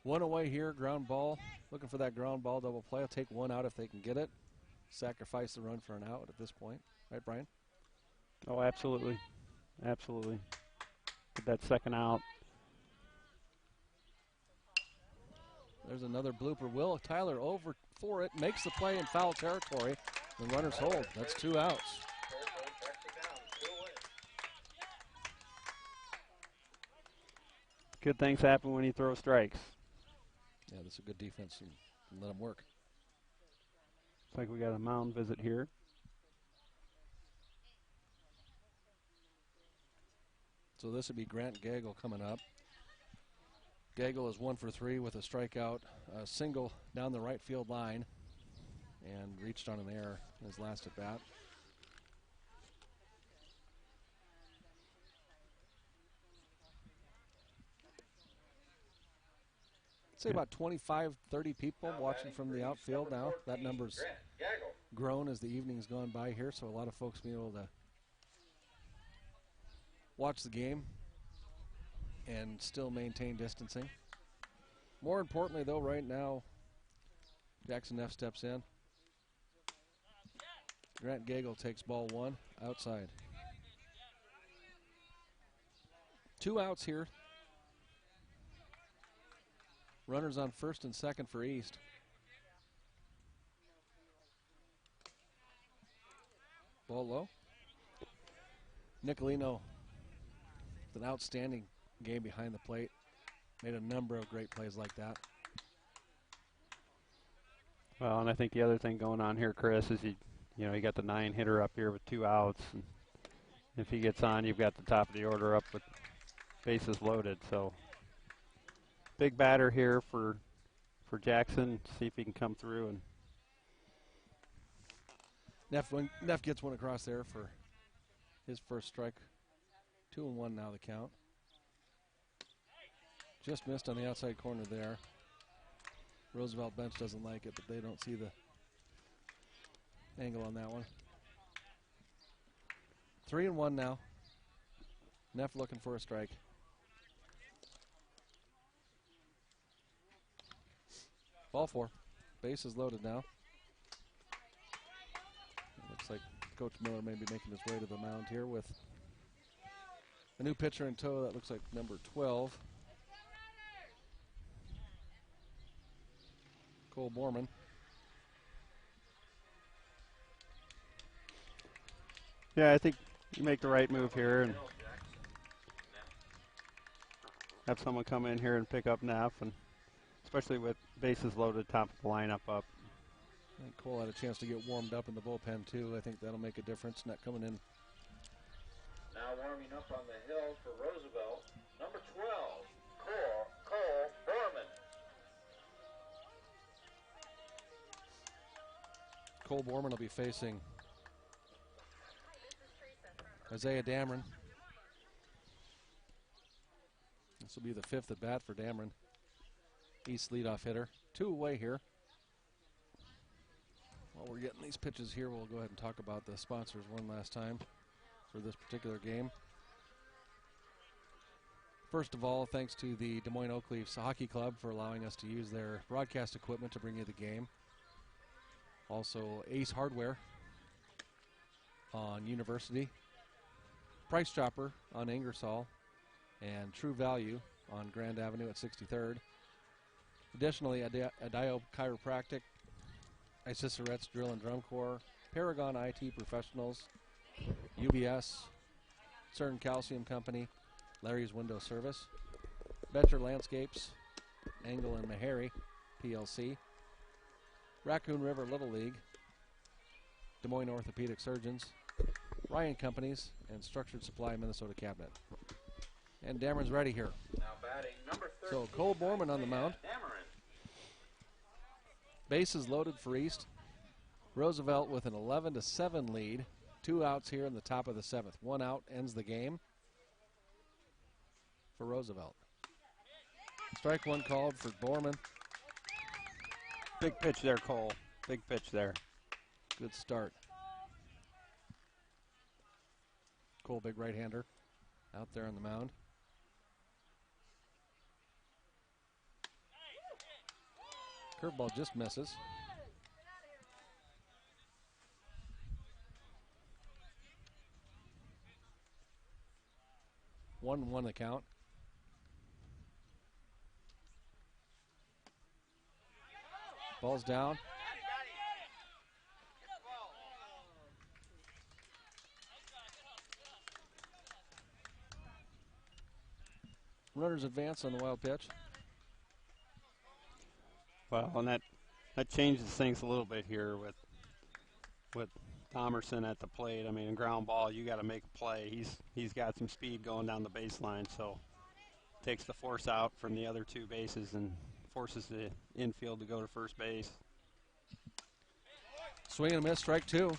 One away here, ground ball. Looking for that ground ball double play. I'll take one out if they can get it. Sacrifice the run for an out at this point. Right, Brian? Oh, absolutely. Absolutely. Get that second out. There's another blooper. Will Tyler over for it. Makes the play in foul territory. The runners hold. That's 2 outs. Good things happen when you throw strikes. Yeah, this is a good defense and let them work. Looks like we got a mound visit here. So this would be Grant Gagel coming up. Gagel is 1 for 3 with a strikeout, a single down the right field line, and reached on an error in his last at bat. I'd say about 25, 30 people watching from the outfield now. That number's grown as the evening's gone by here, so a lot of folks being able to watch the game and still maintain distancing. More importantly, though, right now, Jackson Neff steps in. Grant Gagel takes ball 1 outside. 2 outs here. Runners on first and second for East. Ball low. Nicolino with an outstanding game behind the plate. Made a number of great plays like that. Well, and I think the other thing going on here, Chris, is you got the 9-hitter up here with 2 outs. And if he gets on, you've got the top of the order up with bases loaded. So big batter here for Jackson. See if he can come through. And Neff gets one across there for his first strike. 2-1 now the count. Just missed on the outside corner there. Roosevelt bench doesn't like it, but they don't see the angle on that one. 3-1 now. Neff looking for a strike. Ball 4. Base is loaded now. It looks like Coach Miller may be making his way to the mound here with a new pitcher in tow. That looks like number 12. Cole Borman. yeah, I think you make the right move here and have someone come in here and pick up Neff, and especially with bases loaded, top of the lineup up. I think Cole had a chance to get warmed up in the bullpen too. I think that'll make a difference. Not coming in. Now warming up on the hill for Roosevelt, number 12, Cole Borman. Cole Borman will be facing Isaiah Dameron. This will be the 5th at bat for Dameron. East leadoff hitter. 2 away here. While we're getting these pitches here, we'll go ahead and talk about the sponsors one last time for this particular game. First of all, thanks to the Des Moines Oak Leafs Hockey Club for allowing us to use their broadcast equipment to bring you the game. Also, Ace Hardware on University, Price Chopper on Ingersoll, and True Value on Grand Avenue at 63rd. Additionally, Adio Chiropractic, Isisaret's Drill and Drum Corps, Paragon IT Professionals, UBS, CERN Calcium Company, Larry's Window Service, Better Landscapes, Angle and Meharry, PLC, Raccoon River Little League, Des Moines Orthopedic Surgeons, Ryan Companies, and Structured Supply Minnesota Cabinet. And Dameron's ready here. Now batting number 13. So Cole Borman on the mound. Dameron. Bases loaded for East. Roosevelt with an 11-7 lead. 2 outs here in the top of the 7th. 1 out ends the game for Roosevelt. Strike one called for Borman. Big pitch there, Cole. Big pitch there. Good start. Cole, big right-hander, out there on the mound. Curveball just misses. One the count. Ball's down. Runners advance on the wild pitch. Well, and that changes things a little bit here with Thomerson at the plate. I mean, in ground ball, you got to make a play. He's got some speed going down the baseline, so takes the force out from the other 2 bases and forces the infield to go to first base. Swing and a miss, strike 2.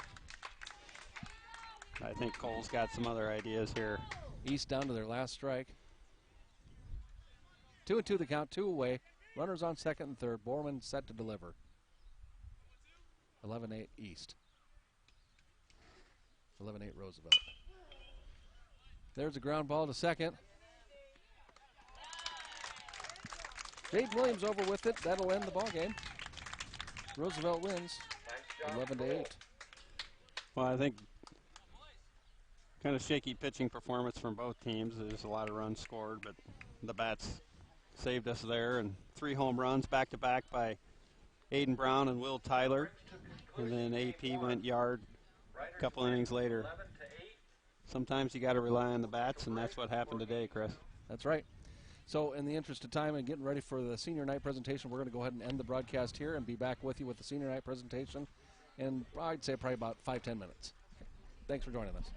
I think Cole's got some other ideas here. East down to their last strike. 2-2 the count, 2 away. Runners on second and third. Borman set to deliver. 11-8 East. 11-8 Roosevelt. There's a ground ball to second. Jaden Williams over with it. That'll end the ball game. Roosevelt wins 11-8. Well, I think kind of shaky pitching performance from both teams. There's a lot of runs scored, but the bats saved us there. And 3 home runs back-to-back by Aiden Brown and Will Tyler. And then AP went yard a couple innings later. Sometimes you got to rely on the bats, and that's what happened today, Chris. That's right. So in the interest of time and getting ready for the senior night presentation, we're going to go ahead and end the broadcast here and be back with you with the senior night presentation in, I'd say, probably about 5-10 minutes. Thanks for joining us.